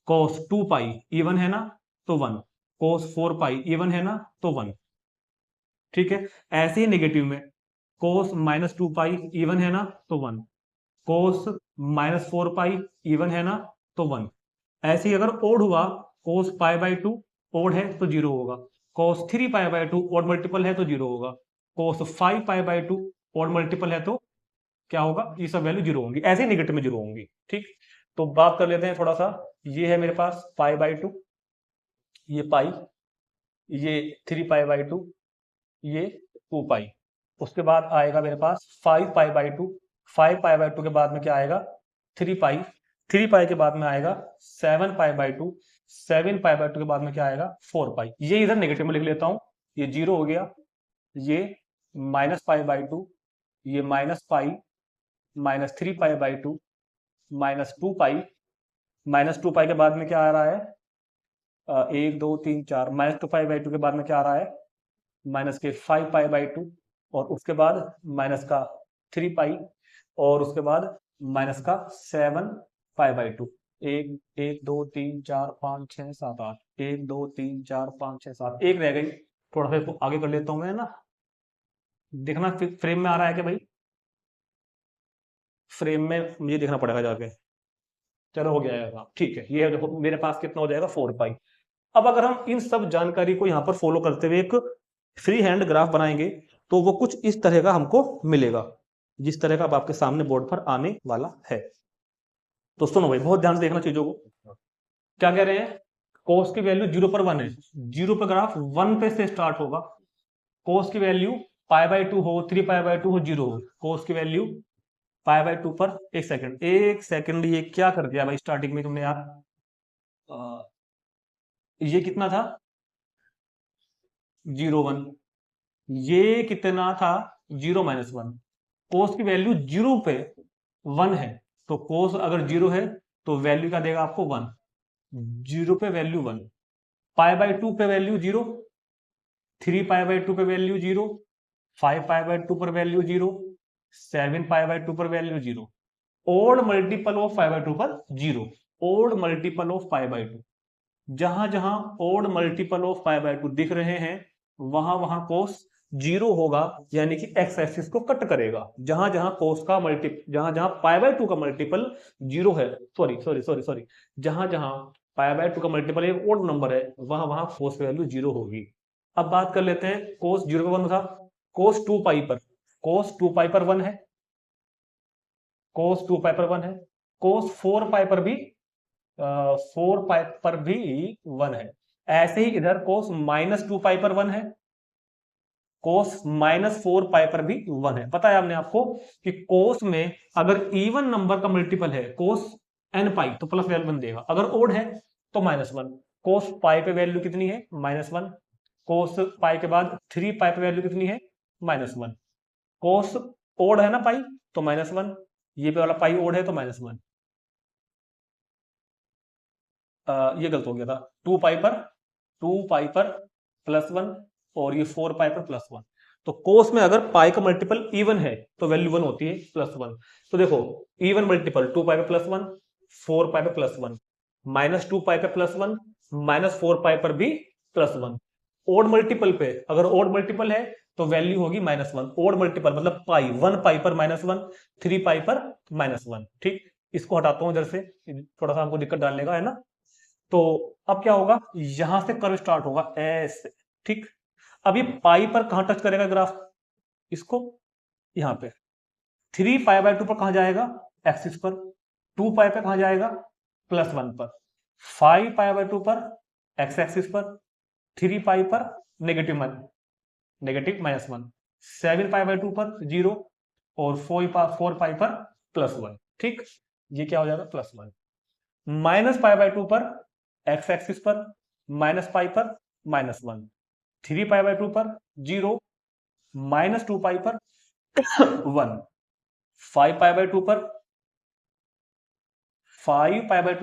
कोस 2π इवन है ना तो 1, कोस 4π इवन है ना तो 1, ठीक है। ऐसे ही नेगेटिव में कोस -2π इवन है ना तो 1, कोस -4π इवन है ना तो 1। ऐसे ही अगर ओड हुआ, कोस π/2 ओड है तो 0 होगा, कोस 3π/2 ओड मल्टीपल है तो 0 होगा, कोस 5π/2 ओड मल्टीपल है तो क्या होगा, ये सब वैल्यू 0 होंगी। ऐसे ही नेगेटिव में 0 होंगी, ठीक। तो बात कर लेते हैं थोड़ा सा। ये है मेरे पास π/2, ये पाई, ये 3π/2, ये 2π। उसके बाद आएगा मेरे पास 5π/2, 5π/2 के बाद में क्या आएगा 3π, 3π के बाद में आएगा 7π/2, 7π/2 के बाद में क्या आएगा 4π। ये इधर नेगेटिव में लिख लेता हूं, ये 0 हो गया, ये -π/2, ये -π, -3π/2, -2π, -2π के बाद में क्या आ रहा है 1 2 3 4, -2π/2 के बाद में क्या आ रहा है -5π/2, और उसके बाद -3π, और उसके बाद -7π/2। 1 1 2 3 4 5 6 7 8, 1 2 3 4 5 6 7, एक रह गई। थोड़ा सा इसको आगे कर लेता हूं मैं ना, देखना फ्रेम में आ रहा है कि भाई, फ्रेम में मुझे देखना पड़ेगा जाके। चलो हो गया, ठीक है। ये देखो मेरे पास कितना हो जाएगा 4π। अब अगर हम इन सब जानकारी को यहाँ पर फॉलो करते हुए एक फ्री हैंड ग्राफ बनाएंगे तो वो कुछ इस तरह का हमको मिलेगा, जिस तरह का अब आपके सामने बोर्ड पर आने वाला है। तो सुनो भाई, बहुत ध्यान से देखना चीजों को। क्या कह रहे हैं, कोस की वैल्यू 0 पर 1 है, 0 पर ग्राफ 1 पे से स्टार्ट होगा। कोस की वैल्यू π/2 हो, 3π/2 हो, 0 हो, कोस की वैल्यू π/2 पर, एक सेकंड ये क्या कर दिया भाई स्टार्टिंग में तुमने यार, ये कितना था 0 1, ये कितना था 0 -1। कोस की वैल्यू 0 पे 1 है, तो कोस अगर 0 है तो वैल्यू क्या देगा आपको 1, 0 पे वैल्यू 1, π/2 पे वैल्यू 0, 3π/2 पे वैल्यू 0, 5 पाई बाय 2 पर वैल्यू 0, 7 पाई बाय 2 पर value 0, odd multiple of 5 by 2 पर 0, ओड मल्टीपल ऑफ 5 बाय 2। जहां जहां ओड मल्टीपल ऑफ 5 बाय 2 दिख रहे हैं वहां वहां कोस 0 होगा, यानी कि एक्स एक्सिस को कट करेगा। जहां जहां कोस का जहां जहां पाई बाय 2 का मल्टीपल 0 है, सॉरी सॉरी सॉरी सॉरी, जहां जहां पाई बाय 2 का मल्टीपल एक ओड नंबर है वहां वहां कोस वैल्यू 0 होगी। अब बात कर लेते हैं कोस 0 पर 1 था, कोस 2 पाई पर, कोस 2 पाई पर 1 है, कोस 2 पाई पर 1 है, कोस 4 पाई पर भी 4 पाई पर भी 1 है। ऐसे ही इधर कोस -2 पाई पर 1 है, कोस -4 पाई पर भी 1 है। पता है हमने आपको कि कोस में अगर इवन नंबर का मल्टीपल है कोस n पाई तो प्लस वैल्यू देगा, अगर ओड है तो -1। कोस पाई पे वैल्यू कितनी है? -1। कोस पाई के बाद 3 पाई पे वैल्यू कितनी है? -1। कोस ओड है ना पाई तो -1, ये पे वाला पाई ओड है तो -1। ये गलत हो गया था, 2 पाई पर +1 और ये 4 पाई पर +1। तो कोस में अगर पाई का मल्टीपल इवन है तो वैल्यू 1 होती है, +1। तो देखो इवन मल्टीपल 2 पाई पर +1, 4 पाई पर +1, -2 पाई पर +1, -4 पाई पर भी +1। ओड मल्टीपल पे अगर ओड मल्टीपल है तो वैल्यू होगी -1। ओड मल्टीपल मतलब पाई, 1 पाई पर -1, 3 पाई पर -1। ठीक, इसको हटाता हूं इधर से, थोड़ा सा हमको दिक्कत डालने का है ना। तो अब क्या होगा, यहां से कर्व स्टार्ट होगा ऐसे। ठीक, अब ये पाई पर कहां टच करेगा ग्राफ? इसको यहां पे। 3 पाई बाय 2 पर कहां जाएगा? एक्सिस पर। 2 पाई पे कहां जाएगा? +1 पर। 5 पाई बाय 2 पर एक्स एक्सिस पर। 3 पाई पर -1, -1। 7 पाई बाय 2 पर 0 और 4 पाई पर +1। ठीक, ये क्या हो जाएगा? +1। -पाई बाय 2 पर एक्स एक्सिस पर, -पाई पर -1। 3 पाई बाय 2 पर 0, -2 पाई पर 1। 5 पाई बाय 2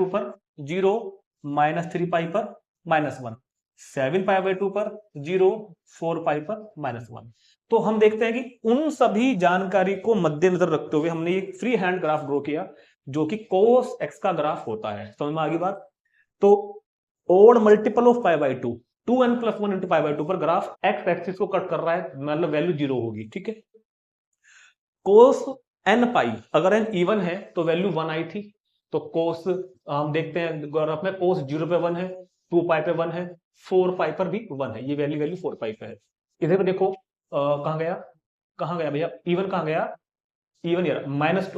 पर 0, -3 पाई पर -1। 7 पाई बाय 2 पर 0, 4 पाई पर -1। तो हम देखते हैं कि उन सभी जानकारी को मद्देनजर रखते हुए हमने एक फ्री हैंड ग्राफ ड्रॉ किया जो कि cos x का ग्राफ होता है। समझ में आ गई बात? तो odd multiple of pi by 2, 2n+1 into pi by 2 पर ग्राफ एक्स एक्सिस को कट कर रहा है, मतलब वैल्यू 0 होगी। ठीक है, कोस n पाई, अगर n इवन है तो वैल्यू 1 आई थी। तो कोस हम देखते हैं ग्राफ में, कोस 0 पे 1 है, 2 पाई पे 1 है, 4 पाई पर भी 1 है, ये वैल्यू 4 पाई पे है। इधर पे देखो कहां गया, कहां गया भैया? इवन कहां गया? इवन यार, माइनस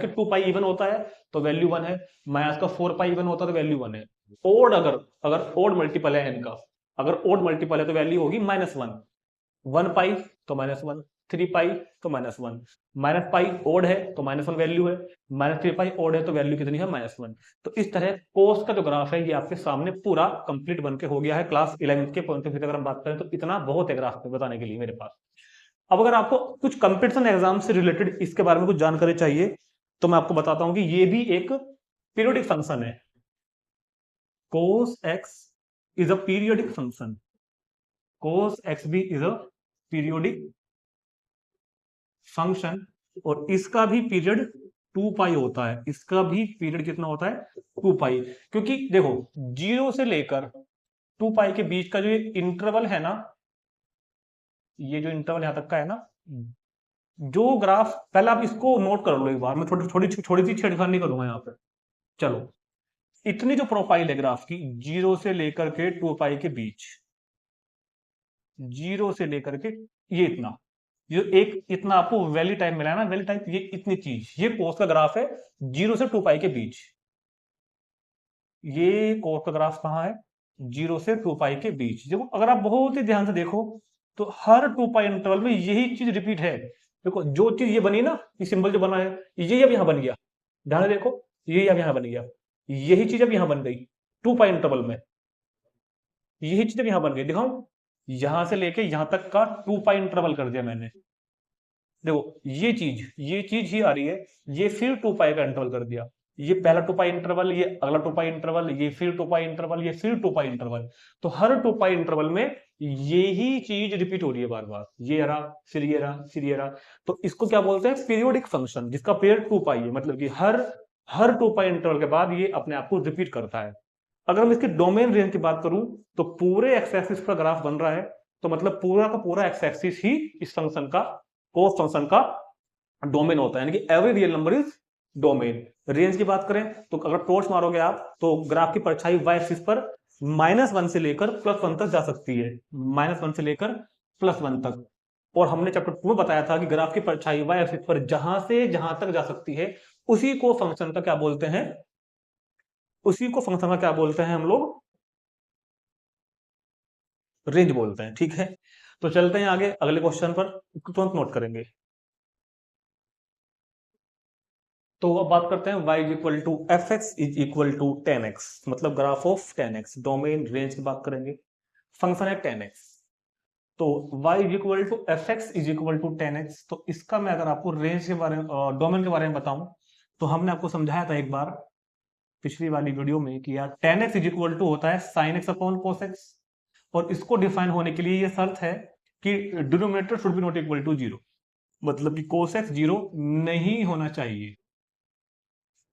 के 2 पाई इवन होता है तो वैल्यू 1 है, माइनस का 4 पाई इवन होता है तो वैल्यू 1 है। ओड अगर अगर ओड मल्टीपल है n का, अगर ओड मल्टीपल है तो वैल्यू होगी -1। 1 पाई तो -1, 3 पाई तो -1, माइनस पाई ओड है तो -1 वैल्यू है, -3 पाई ओड है तो वैल्यू कितनी है? -1। तो इस तरह कोस का जो ग्राफ है ये आपके सामने पूरा कंप्लीट बन के हो गया है। क्लास 11 के पॉइंट ऑफ व्यू से अगर हम बात करें तो इतना बहुत है ग्राफ बताने के लिए मेरे पास। अब अगर आपको कुछ कंपटीशन एग्जाम से रिलेटेड इसके बारे में कुछ जानकारी चाहिए तो मैं आपको बताता हूं कि ये भी एक पीरियोडिक फंक्शन है। cos x is a periodic function, cos x भी इज अ पीरियोडिक फंक्शन, और इसका भी पीरियड 2 पाई होता है। इसका भी पीरियड कितना होता है? 2 पाई। क्योंकि देखो 0 से लेकर 2 पाई के बीच का जो इंटरवल है ना, ये जो इंटरवल यहां तक का है ना, जो ग्राफ, पहले आप इसको नोट कर लो एक बार, मैं थोड़ी सी छेड़खानी करूंगा यहाँ पे। चलो, इतनी जो प्रोफाइल है ग्राफ की, 0 से लेकर के 2 पाई के बीच, 0 से लेकर के ये इतना, जो एक इतना आपको वैली टाइम मिला है ना, वैली टाइम, ये इतनी चीज, ये कोस का ग्राफ है 0 से 2 पाई के बीच। ये कोस का ग्राफ कहां है? 0 से 2 पाई के बीच। देखो अगर आप बहुत ही ध्यान से देखो तो हर 2 पाई इंटरवल में यही चीज रिपीट है। देखो जो चीज ये बनी ना, ये सिंबल जो बना है, यही अब यहां बन गया। ध्यान से देखो, यही अब यहां बन गया, यही चीज अब यहां बन गई 2 पाई इंटरवल में, यही चीज अब यहां बन गई। दिखाऊं, यहां से लेके यहां तक का 2 पाई इंटरवल कर दिया मैंने। देखो ये चीज ही आ रही है, ये फिर 2 पाई का इंटरवल कर दिया। ये पहला 2 पाई इंटरवल, ये अगला 2 पाई इंटरवल, ये फिर 2 पाई इंटरवल, ये फिर 2 पाई इंटरवल। तो हर 2 पाई इंटरवल में यही चीज रिपीट हो रही है बार बार, ये रहा, फिर ये रहा, फिर ये रहा। तो इसको क्या बोलते हैं? पीरियोडिक फंक्शन, जिसका पीरियड 2 पाई है, मतलब कि हर 2 पाई इंटरवल के बाद ये अपने आप को रिपीट करता है। अगर मैं इसकी डोमेन रेंज की बात करूं, तो पूरे एक्स एक्सिस पर ग्राफ बन रहा है, तो मतलब पूरा का पूरा एक्स एक्सिस ही इस फंक्शन का, कोस फंक्शन का डोमेन होता है, यानी कि every real number is domain. Range की बात करें तो अगर टॉर्च मारोगे आप, तो ग्राफ की परछाई वाई एक्सिस पर -1 से लेकर +1 तक जा सकती है, -1 से लेकर +1 तक। और हमने चैप्टर 2 में बताया था कि ग्राफ की परछाई वाई एक्सिस पर जहां से जहां तक जा सकती है, उसी को फंक्शन का क्या बोलते हैं? उसी को फंक्शन का क्या बोलते हैं हम लोग? रेंज बोलते हैं। ठीक है, तो चलते हैं आगे अगले क्वेश्चन पर, तुरंत नोट करेंगे। तो अब बात करते हैं y equal to f x is equal to 10x, मतलब graph of 10x। Domain range की बात करेंगे, फंक्शन है 10x। तो y equal to f x is equal to 10x, तो इसका मैं अगर आपको रेंज के बारे में, डोमेन के बारे में बताऊं, तो हमने आपको समझाया था एक बार पिछली वाली वीडियो में कि यार 10x इज इक्वल टू होता है sine x upon cos x. और इसको डिफाइन होने के लिए ये शर्त है कि denominator should be not equal to 0, मतलब कि कोस एक्स 0 नहीं होना चाहिए।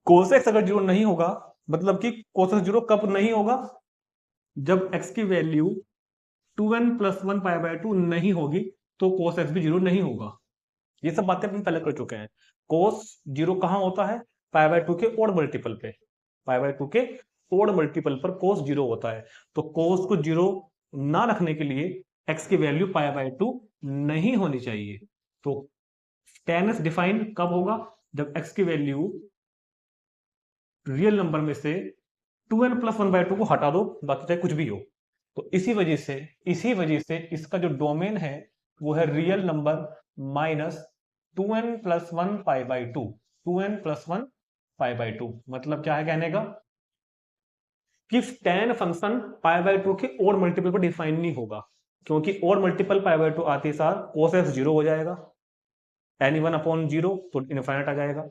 कोसेक्स अगर 0 नहीं होगा, मतलब कि कोसेक्स 0 कब नहीं होगा? जब x की वैल्यू 2n + 1 π/2 नहीं होगी, तो कोस एक्स भी 0 नहीं होगा। ये सब बातें अपन पहले कर चुके हैं। कोस 0 कहां होता है? π/2 के ओड मल्टीपल पे, π/2 के ओड मल्टीपल पर कोस 0 होता है। तो कोस को 0 ना रखने के लिए x की वैल्यू π/2 नहीं होनी चाहिए। तो tan x डिफाइन कब होगा? जब x की वैल्यू रियल नंबर में से 2n + 1/2 को हटा दो, बाकी चाहे कुछ भी हो। तो इसी वजह से इसका जो डोमेन है वो है real number minus 2n + 1 π/2, 2n + 1 π/2। मतलब क्या है कहने का? कि tan फंक्शन π/2 के ओड मल्टीपल पर डिफाइन नहीं होगा, क्योंकि ओड मल्टीपल π/2 आते सार cos x 0 हो जाएगा, n1/0 तो इनफाइनाइट आ जाएगा।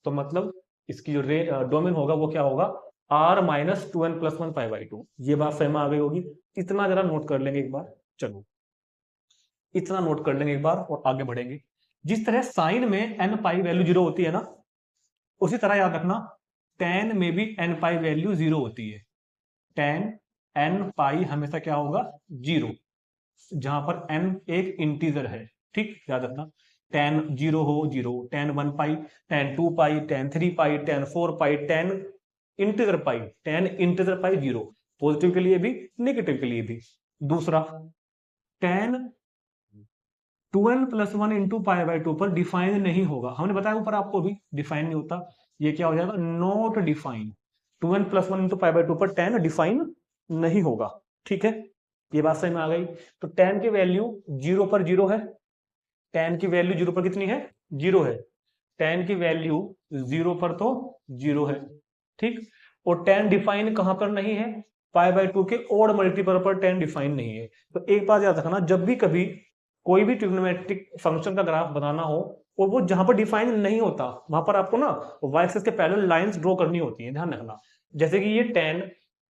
तो मतलब इसकी जो डोमेन होगा वो क्या होगा? r - 2n + 1 π/2। ये बात समझ में आ गई होगी। इतना जरा नोट कर लेंगे एक बार, चलो इतना नोट कर लेंगे एक बार और आगे बढ़ेंगे। जिस तरह साइन में n पाई वैल्यू 0 होती है ना, उसी तरह याद रखना tan में भी n पाई वैल्यू 0 होती है। tan n पाई हमेशा क्या होगा? 0, जहां पर n एक इंटीजर है। ठीक, याद रखना tan 0 हो 0, tan 1 पाई, tan 2 पाई, tan 3 पाई, tan 4 पाई, tan इंटीजर पाई, tan इंटीजर पाई 0, पॉजिटिव के लिए भी नेगेटिव के लिए भी। दूसरा, tan 2n + 1 इंटू π/2 पर डिफाइन नहीं होगा। हमने बताया ऊपर आपको भी डिफाइन नहीं होता, ये क्या हो जाएगा? Not define. 2n + 1 इंटू π/2 पर tan डिफाइन नहीं होगा। ठीक है, ये बात समझ में आ गई। तो tan की वैल्यू 0 पर 0 है, tan की वैल्यू 0 पर कितनी है? 0 है। tan की वैल्यू 0 पर तो 0 है। ठीक, और tan डिफाइन कहां पर नहीं है? π/2 के ओड मल्टीपल पर tan डिफाइन नहीं है। तो एक बात याद रखना, जब भी कभी कोई भी ट्रिग्नोमेट्रिक फंक्शन का ग्राफ बनाना हो, और वो जहां पर डिफाइन नहीं होता, वहां पर आपको ना वाई एक्सिस के पैरेलल लाइंस ड्रॉ करनी होती है, ध्यान रखना। जैसे कि ये tan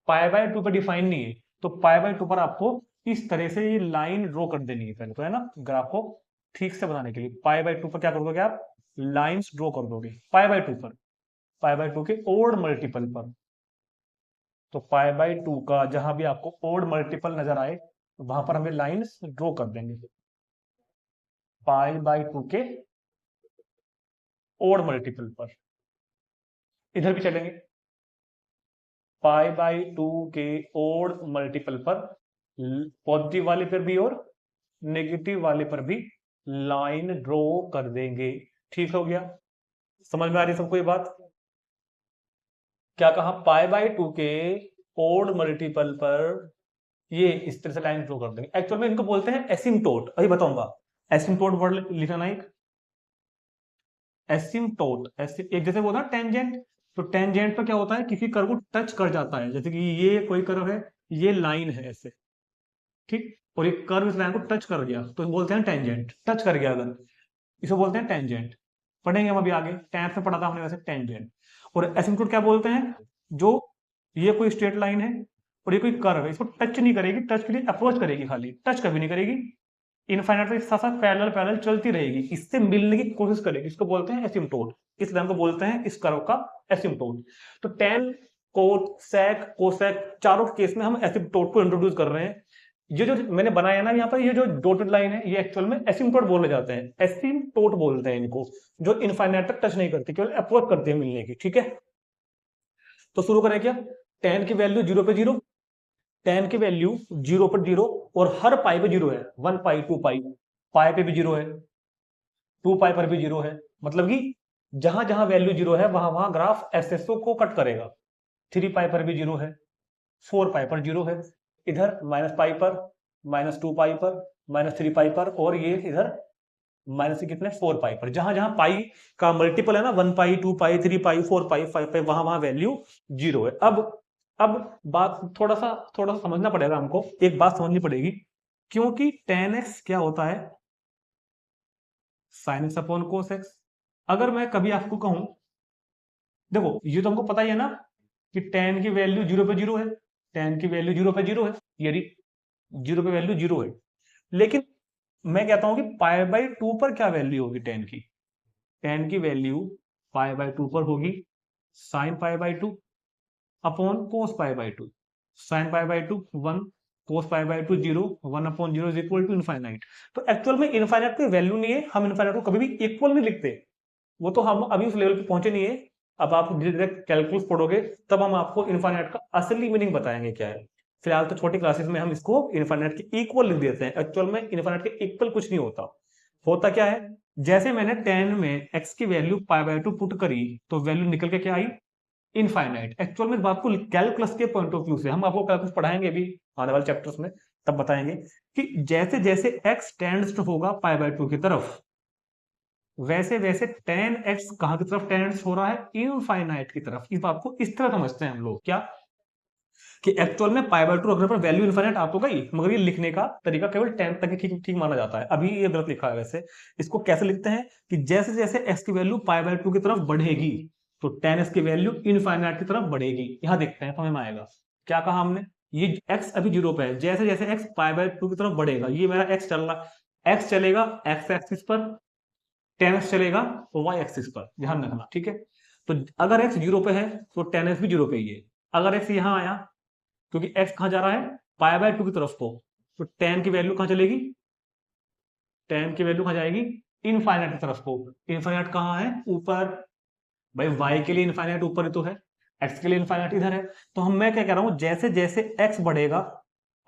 π/2 पर डिफाइन नहीं है, तो π/2 पर आपको इस तरह से ये लाइन ड्रॉ कर देनी है पहले तो, है ना। ग्राफ को ठीक से बनाने के लिए π/2 पर क्या कर दोगे आप? लाइंस ड्रॉ कर दोगे π/2 पर, π/2 के ओड मल्टीपल पर। तो π/2 का जहां भी आपको ओड मल्टीपल नजर आए, वहां पर हमें लाइंस ड्रॉ कर देंगे π/2 के ओड मल्टीपल पर। इधर भी चलेंगे π/2 के ओड मल्टीपल पर, पॉजिटिव वाले पर भी और नेगेटिव वाले पर भी लाइन ड्रॉ कर देंगे। ठीक हो गया, समझ में आ रही सबको ये बात? क्या कहा? π/2 के ओड मल्टीपल पर ये इस तरह से लाइन ड्रॉ कर देंगे। एक्चुअल में इनको बोलते हैं एसिम्टोट, अभी बताऊंगा। एसिम्टोट वर्ड लिखना ना, एसिम्टोट, एक जैसे वो था टेंजेंट, तो टेंजेंट तो क्या होता है? किसी कर्व को टच कर जाता है, जैसे कि ये कोई कर्व है, ये लाइन है ऐसे, ठीक, और ये कर्व इस लाइन को टच कर गया तो बोलते हैं टेंजेंट। टच कर गया अगर, इसको बोलते हैं टेंजेंट। पढ़ेंगे हम अभी आगे, टैन से पढ़ा था हमने वैसे टेंजेंट। और एसिम्पटोट क्या बोलते हैं, जो ये कोई स्ट्रेट लाइन है और ये कोई कर्व है, इसको टच नहीं करेगी, टच के लिए अप्रोच करेगी, खाली टच कभी नहीं करेगी, इनफाइनाइट के साथ साथ पैरेलल पैरेलल चलती रहेगी, इससे मिलने की कोशिश करेगी, इसको बोलते हैं एसिम्पटोट। इस लाइन को बोलते हैं इस कर्व का एसिम्पटोट। तो टेन, कोट, सेक, कोसेक, चारों केस में हम एसिम्पटोट को इंट्रोड्यूस कर रहे हैं। ये जो मैंने बनाया ना यहाँ पर, ये जो डॉटेड लाइन है, ये एक्चुअल में एसिम्पटोट बोले जाते हैं, एसिम्पटोट बोलते हैं इनको, जो इनफाइनाइट तक टच नहीं करती, केवल अप्रोच करते हैं मिलने की, ठीक है। तो शुरू करें क्या, टेन की वैल्यू 0 पे 0, टेन की वैल्यू 0 पर 0 और हर पाई पे 0 है, 1 पाई 2 पाई, पाई पे भी 0 है, 2 पाई पर भी 0 है, मतलब कि जहां जहां वैल्यू 0 है वहां वहां ग्राफ एसएसओ को कट करेगा। 3 पाई पर भी 0 है, 4 पाई पर 0 है, इधर माइनस पाई पर, माइनस 2 पाई पर, माइनस 3 पाई पर, और ये इधर माइनस कितने 4 पाई पर। जहां जहां पाई का मल्टीपल है ना, 1 पाई 2 पाई 3 पाई 4 पाई 5 पाई, वहां वहां वैल्यू 0 है। अब बात थोड़ा सा समझना पड़ेगा हमको, एक बात समझनी पड़ेगी, क्योंकि tan x क्या होता है, sin x upon cos x। अगर मैं कभी आपको कहूं, देखो ये तो हमको पता ही है ना कि tan की वैल्यू 0 पे 0 है, tan की वैल्यू 0 पे 0 है, यदि 0 पे वैल्यू 0 है, लेकिन मैं कहता हूं कि पाई बाई 2 पर क्या वैल्यू होगी tan की, tan की वैल्यू पाई बाई 2 पर होगी sine pi by 2 upon cos pi by 2, sine pi by 2 1, cos pi by 2 0, 1 upon 0 is equal to infinite. तो एक्चुअल में इनफाइनाइट की वैल्यू नहीं है, हम इनफाइनाइट को कभी भी इक्वल नहीं लिखते, वो तो हम अभी उस लेवल पे पहुंचे नहीं है। अब आप डायरेक्ट कैलकुलस पढ़ोगे तब हम आपको इनफाइनाइट का असली मीनिंग बताएंगे क्या है। फिलहाल तो छोटी क्लासेस में हम इसको इनफाइनाइट के इक्वल लिख देते हैं, एक्चुअल में इनफाइनाइट के इक्वल कुछ नहीं होता। होता क्या है, जैसे मैंने 10 में x की वैल्यू पाई बाई 2 पुट करी तो वैल्यू निकल के क्या आई, इनफाइनाइट। एक्चुअल में इस बात को कैलकुलस के पॉइंट ऑफ व्यू से, हम आपको कैलकुलस पढ़ाएंगे भी आने वाले चैप्टर्स में, तब बताएंगे कि जैसे जैसे x टेंड्स टू होगा पाई बाई 2 की तरफ, वैसे वैसे tan x कहां की तरफ टेंड्स हो रहा है, इनफाइनाइट की तरफ। इस बात को इस तरह समझते हैं हम लोग, क्या कि एक्चुअल में पाई बाई 2 रखने पर वैल्यू इनफाइनाइट आ तो गई, मगर ये लिखने का तरीका केवल 10 तक ठीक ठीक माना जाता है। अभी ये गलत लिखा है। वैसे इसको कैसे लिखते हैं कि जैसे जैसे x की वैल्यू पाई बाई 2 की तरफ बढ़ेगी तो tan x की वैल्यू इनफाइनाइट की तरफ बढ़ेगी। यहां देखते हैं, समझ में आएगा। क्या कहा हमने, ये x अभी 0 पे है, जैसे जैसे x पाई बाई 2 की तरफ बढ़ेगा, ये मेरा x चल रहा, x चलेगा x एक्सिस पर, tan x चलेगा y एक्सिस पर, ध्यान रखना, ठीक है। तो अगर x 0 पे है तो tan x भी 0 पे ही है। अगर x यहां आया, क्योंकि x कहां जा रहा है, पाई बाई 2 की तरफ को, तो tan की वैल्यू कहां चलेगी, tan की वैल्यू कहां जाएगी, इनफाइनाइट की तरफ को। इनफाइनाइट कहां है, ऊपर। भाई y के लिए इनफाइनाइट ऊपर ही तो है, x के लिए इनफाइनाइट इधर है। तो मैं क्या कह रहा हूं, जैसे जैसे x बढ़ेगा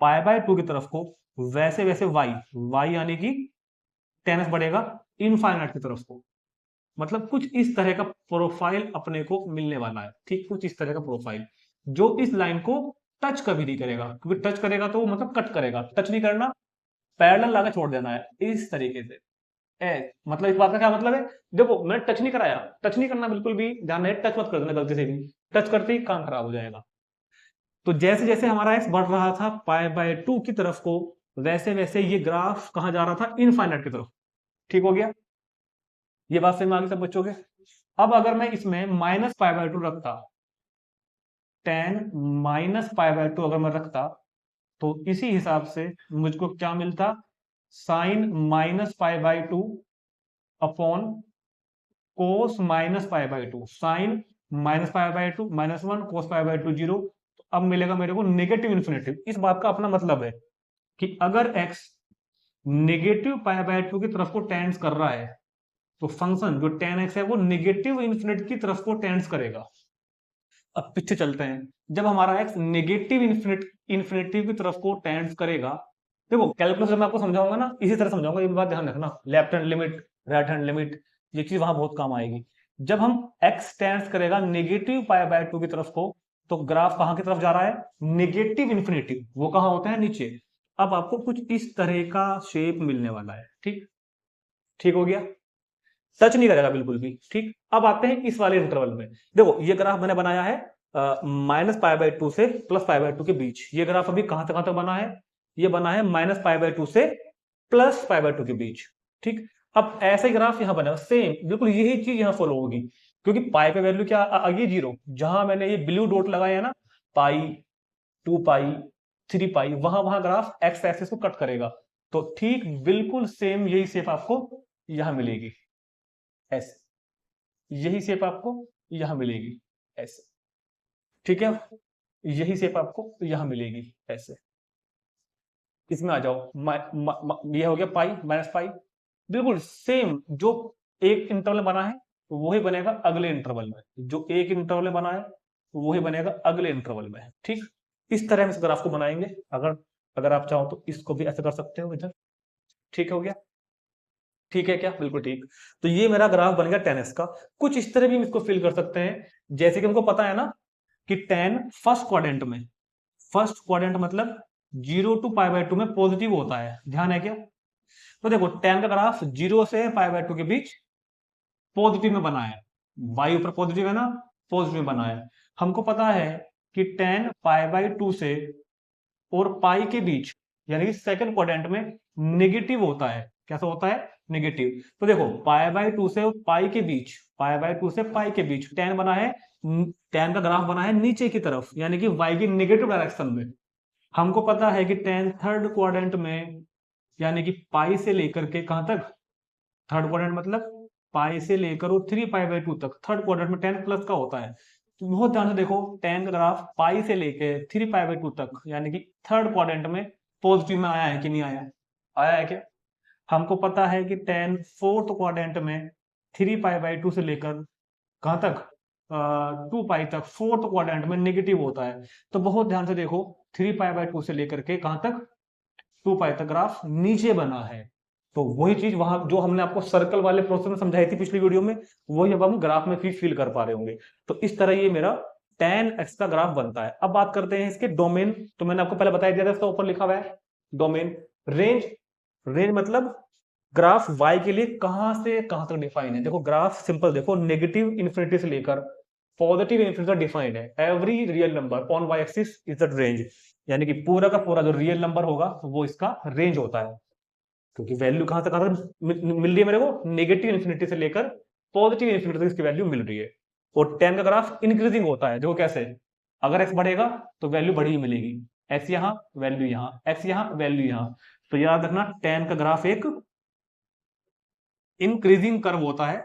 पाई बाई 2 की तरफ को, वैसे वैसे y यानी कि tan x बढ़ेगा इनफाइनाइट की तरफ को। मतलब कुछ इस तरह का प्रोफाइल अपने को मिलने वाला है, ठीक, कुछ इस तरह का प्रोफाइल, जो इस लाइन को टच कभी नहीं करेगा, क्योंकि टच करेगा तो मतलब कट करेगा, टच नहीं करना, पैरेलल लाके छोड़ देना है इस तरीके से। मतलब इस बात का क्या मतलब है, देखो मैंने टच नहीं कराया, टच नहीं करना बिल्कुल भी, ध्यान है, टच मत कर देना गलती से भी, टच करते ही काम खराब हो जाएगा। तो जैसे जैसे हमारा एक्स बढ़ रहा था पाई बाई 2 की तरफ को, वैसे वैसे ये ग्राफ कहां जा रहा था, इनफाइनाइट की तरफ। ठीक हो गया, ये बात समझ में आ गई सब बच्चों के। अब अगर मैं इसमें माइनस पाई बाई 2 रखता, tan माइनस पाई बाई 2 अगर मैं रखता, तो इसी हिसाब से मुझको क्या मिलता, sine minus pi by 2 upon cos minus pi by 2, sine minus pi by 2 -1, cos pi by 2 0। तो अब मिलेगा मेरे को नेगेटिव इन्फिनिटी। इस बात का अपना मतलब है कि अगर x नेगेटिव पाई बाई 2 की तरफ को टेंड्स कर रहा है, तो फंक्शन जो tan x है वो नेगेटिव इन्फिनिटी की तरफ को टेंड्स करेगा। अब पीछे चलते हैं, जब हमारा x नेगेटिव इन्फिनिटी की तरफ को टेंड्स करेगा, देखो कैलकुलस में आपको समझाऊंगा ना, इसी तरह समझाऊंगा, ये बात ध्यान रखना, left hand limit, right hand limit, ये चीज वहां बहुत काम आएगी। जब हम x टेंड्स करेगा नेगेटिव पाई बाई 2 की तरफ को, तो ग्राफ कहां की तरफ जा रहा है, नेगेटिव इन्फिनिटी, वो कहां होता है, नीचे। अब आपको कुछ इस तरह का शेप मिलने वाला है, ठीक, ठीक हो गया, टच नहीं करेगा बिल्कुल भी, ठीक। अब आते हैं इस वाले इंटरवल में, देखो ये ग्राफ मैंने बनाया है माइनस पाई बाई 2 से प्लस पाई बाई 2 के बीच। ये ग्राफ अभी कहां से कहां तक बना है, ये बना है माइनस पाई बाई 2 से प्लस पाई बाई 2 के बीच, ठीक। अब ऐसा ही ग्राफ यहाँ बनेगा, सेम बिल्कुल यही चीज यहाँ फॉलो होगी, क्योंकि पाई पे वैल्यू क्या आ गई 0, जहां मैंने ये ब्लू डॉट लगाया है ना, पाई, 2 पाई, 3 पाई, वहां वहां ग्राफ एक्स एक्सिस को कट करेगा। तो ठीक बिल्कुल सेम यही शेप आपको यहां मिलेगी, ऐसे, यही शेप आपको यहां मिलेगी ऐसे, ठीक है, यही शेप आपको यहां मिलेगी ऐसे। इसमें आ जाओ, ये हो गया पाई माइनस पाई, बिल्कुल सेम जो एक इंटरवल में बना है वही बनेगा अगले इंटरवल में, जो एक इंटरवल में बना है वही बनेगा अगले इंटरवल में, ठीक। इस तरह हम इस ग्राफ को बनाएंगे, अगर अगर आप चाहो तो इसको भी ऐसे कर सकते हो इधर, ठीक हो गया, ठीक है क्या, बिल्कुल ठीक। तो ये मेरा ग्राफ बन गया टेन का। कुछ इस तरह भी हम इसको फिल कर सकते हैं, जैसे कि हमको पता है ना कि टेन फर्स्ट क्वाड्रेंट में, फर्स्ट क्वाड्रेंट मतलब 0 to π/2 में पॉजिटिव होता है, ध्यान है क्या। तो देखो टेन का ग्राफ 0 से π/2 के बीच पॉजिटिव में बना है, वाई ऊपर पॉजिटिव है ना, पॉजिटिव में बना है। हमको पता है कि टेन π/2 से और पाई के बीच यानी कि सेकंड क्वाड्रेंट में नेगेटिव होता है, कैसा होता है, नेगेटिव। तो देखो π/2 से पाई के बीच, π/2 से पाई के बीच टेन बना है, टेन का ग्राफ बना है नीचे की तरफ यानी कि वाई की नेगेटिव डायरेक्शन में। हमको पता है कि टेन थर्ड क्वाड्रेंट में यानी कि पाई से लेकर के कहां तक, थर्ड क्वाड्रेंट मतलब पाई से लेकर वो 3π/2 तक, थर्ड क्वाड्रेंट में टेन प्लस का होता है। तो बहुत ध्यान से देखो टेन का ग्राफ पाई से लेके 3π/2 तक यानी कि थर्ड क्वाड्रेंट में पॉजिटिव में आया है कि नहीं आया, आया है क्या। हमको पता है कि टेन फोर्थ क्वाड्रेंट में 3π/2 से लेकर कहां तक, 2 पाई तक फोर्थ क्वाड्रेंट में नेगेटिव होता है। तो बहुत ध्यान से देखो 3π/2 से लेकर के कहां तक, 2 पाई तक ग्राफ नीचे बना है। तो वही चीज वहां जो हमने आपको सर्कल वाले प्रोसेस में समझाई थी पिछली वीडियो में, वही अब हम ग्राफ में फील कर पा रहे होंगे। तो इस तरह ये मेरा tan x का ग्राफ बनता है। अब बात करते हैं इसके डोमेन। तो मैंने आपको पहले बता दिया था, इसका ऊपर लिखा हुआ है डोमेन। रेंज, रेंज मतलब ग्राफ y के लिए कहां से कहां तक डिफाइन है। देखो ग्राफ सिंपल देखो, नेगेटिव इन्फिनिटी से लेकर पॉजिटिव इन्फिनिटी तक डिफाइंड है। Every real number on y axis is the range, यानी कि पूरा का पूरा जो रियल नंबर होगा वो इसका रेंज होता है। क्योंकि वैल्यू कहां तक मिल रही है मेरे को, नेगेटिव इन्फिनिटी से लेकर पॉजिटिव इन्फिनिटी तक इसकी वैल्यू मिल रही है। और टेन का ग्राफ इंक्रीजिंग होता है, देखो कैसे, अगर एक्स बढ़ेगा तो वैल्यू बढ़ी ही मिलेगी, एक्स यहां वैल्यू यहां, एक्स यहां वैल्यू यहां। तो याद रखना टेन का ग्राफ एक इंक्रीजिंग कर्व होता है,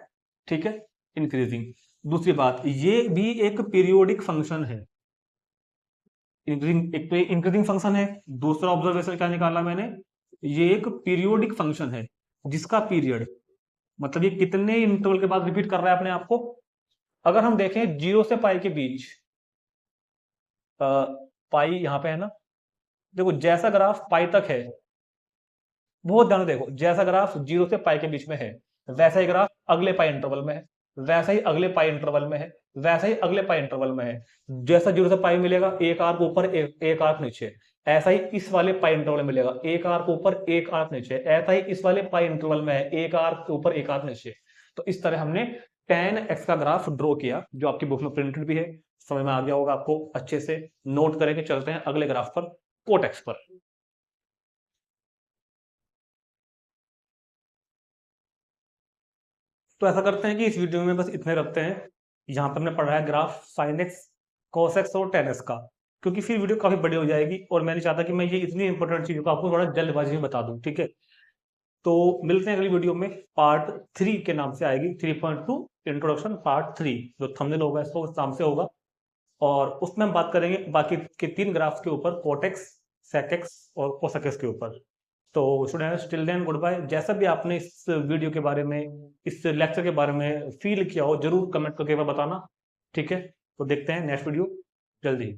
ठीक है, इंक्रीजिंग। दूसरी बात, ये भी एक पीरियोडिक फंक्शन है, इंक्रीजिंग, एक तो इंक्रीजिंग फंक्शन है। दूसरा ऑब्जर्वेशन क्या निकाला मैंने, ये एक पीरियोडिक फंक्शन है जिसका पीरियड मतलब ये कितने इंटरवल के बाद रिपीट कर रहा है अपने आप को। अगर हम देखें 0 से पाई के बीच, पाई यहां पे है ना, देखो जैसा ग्राफ पाई तक है, बहुत ध्यान से देखो, जैसा ग्राफ 0 से पाई के बीच में है वैसा ही ग्राफ अगले पाई इंटरवल में है, वैसा ही अगले पाई इंटरवल में है, वैसा ही अगले पाई इंटरवल में है। जैसा 0 से पाई मिलेगा एक आर्क ऊपर एक आर्क नीचे, ऐसा ही इस वाले पाई इंटरवल में मिलेगा एक आर्क ऊपर एक आर्क नीचे, ऐसा ही इस वाले पाई इंटरवल में है एक आर्क ऊपर एक आर्क नीचे। तो इस तरह हमने tan x का ग्राफ ड्रॉ किया, जो आपकी बुक में प्रिंटेड भी है, समझ में आ गया होगा आपको अच्छे से। नोट करेंगे, चलते हैं अगले ग्राफ पर, कोट एक्स पर। तो ऐसा करते हैं कि इस वीडियो में बस इतने रखते हैं। यहाँ पर हमने पढ़ा है graph sine x, cos x और टेन एक्स का, क्योंकि फिर वीडियो काफी बड़ी हो जाएगी और मैं नहीं चाहता कि मैं ये इतनी इंपॉर्टेंट चीजों को आपको थोड़ा जल्दबाजी में बता दूं, ठीक है। तो मिलते हैं अगली वीडियो में, पार्ट 3 के नाम से आएगी, 3.2 इंट्रोडक्शन पार्ट 3, जो थंबनेल होगा इसको उस नाम से होगा। और उसमें हम बात करेंगे बाकी के 3 ग्राफ्स के ऊपर, कोटेक्स, सेकेक्स और कोसेक्स के ऊपर। तो students till then goodbye. जैसा भी आपने इस वीडियो के बारे में, इस लेक्चर के बारे में फील किया हो, जरूर कमेंट करके बताना, ठीक है। तो देखते हैं नेक्स्ट वीडियो जल्दी।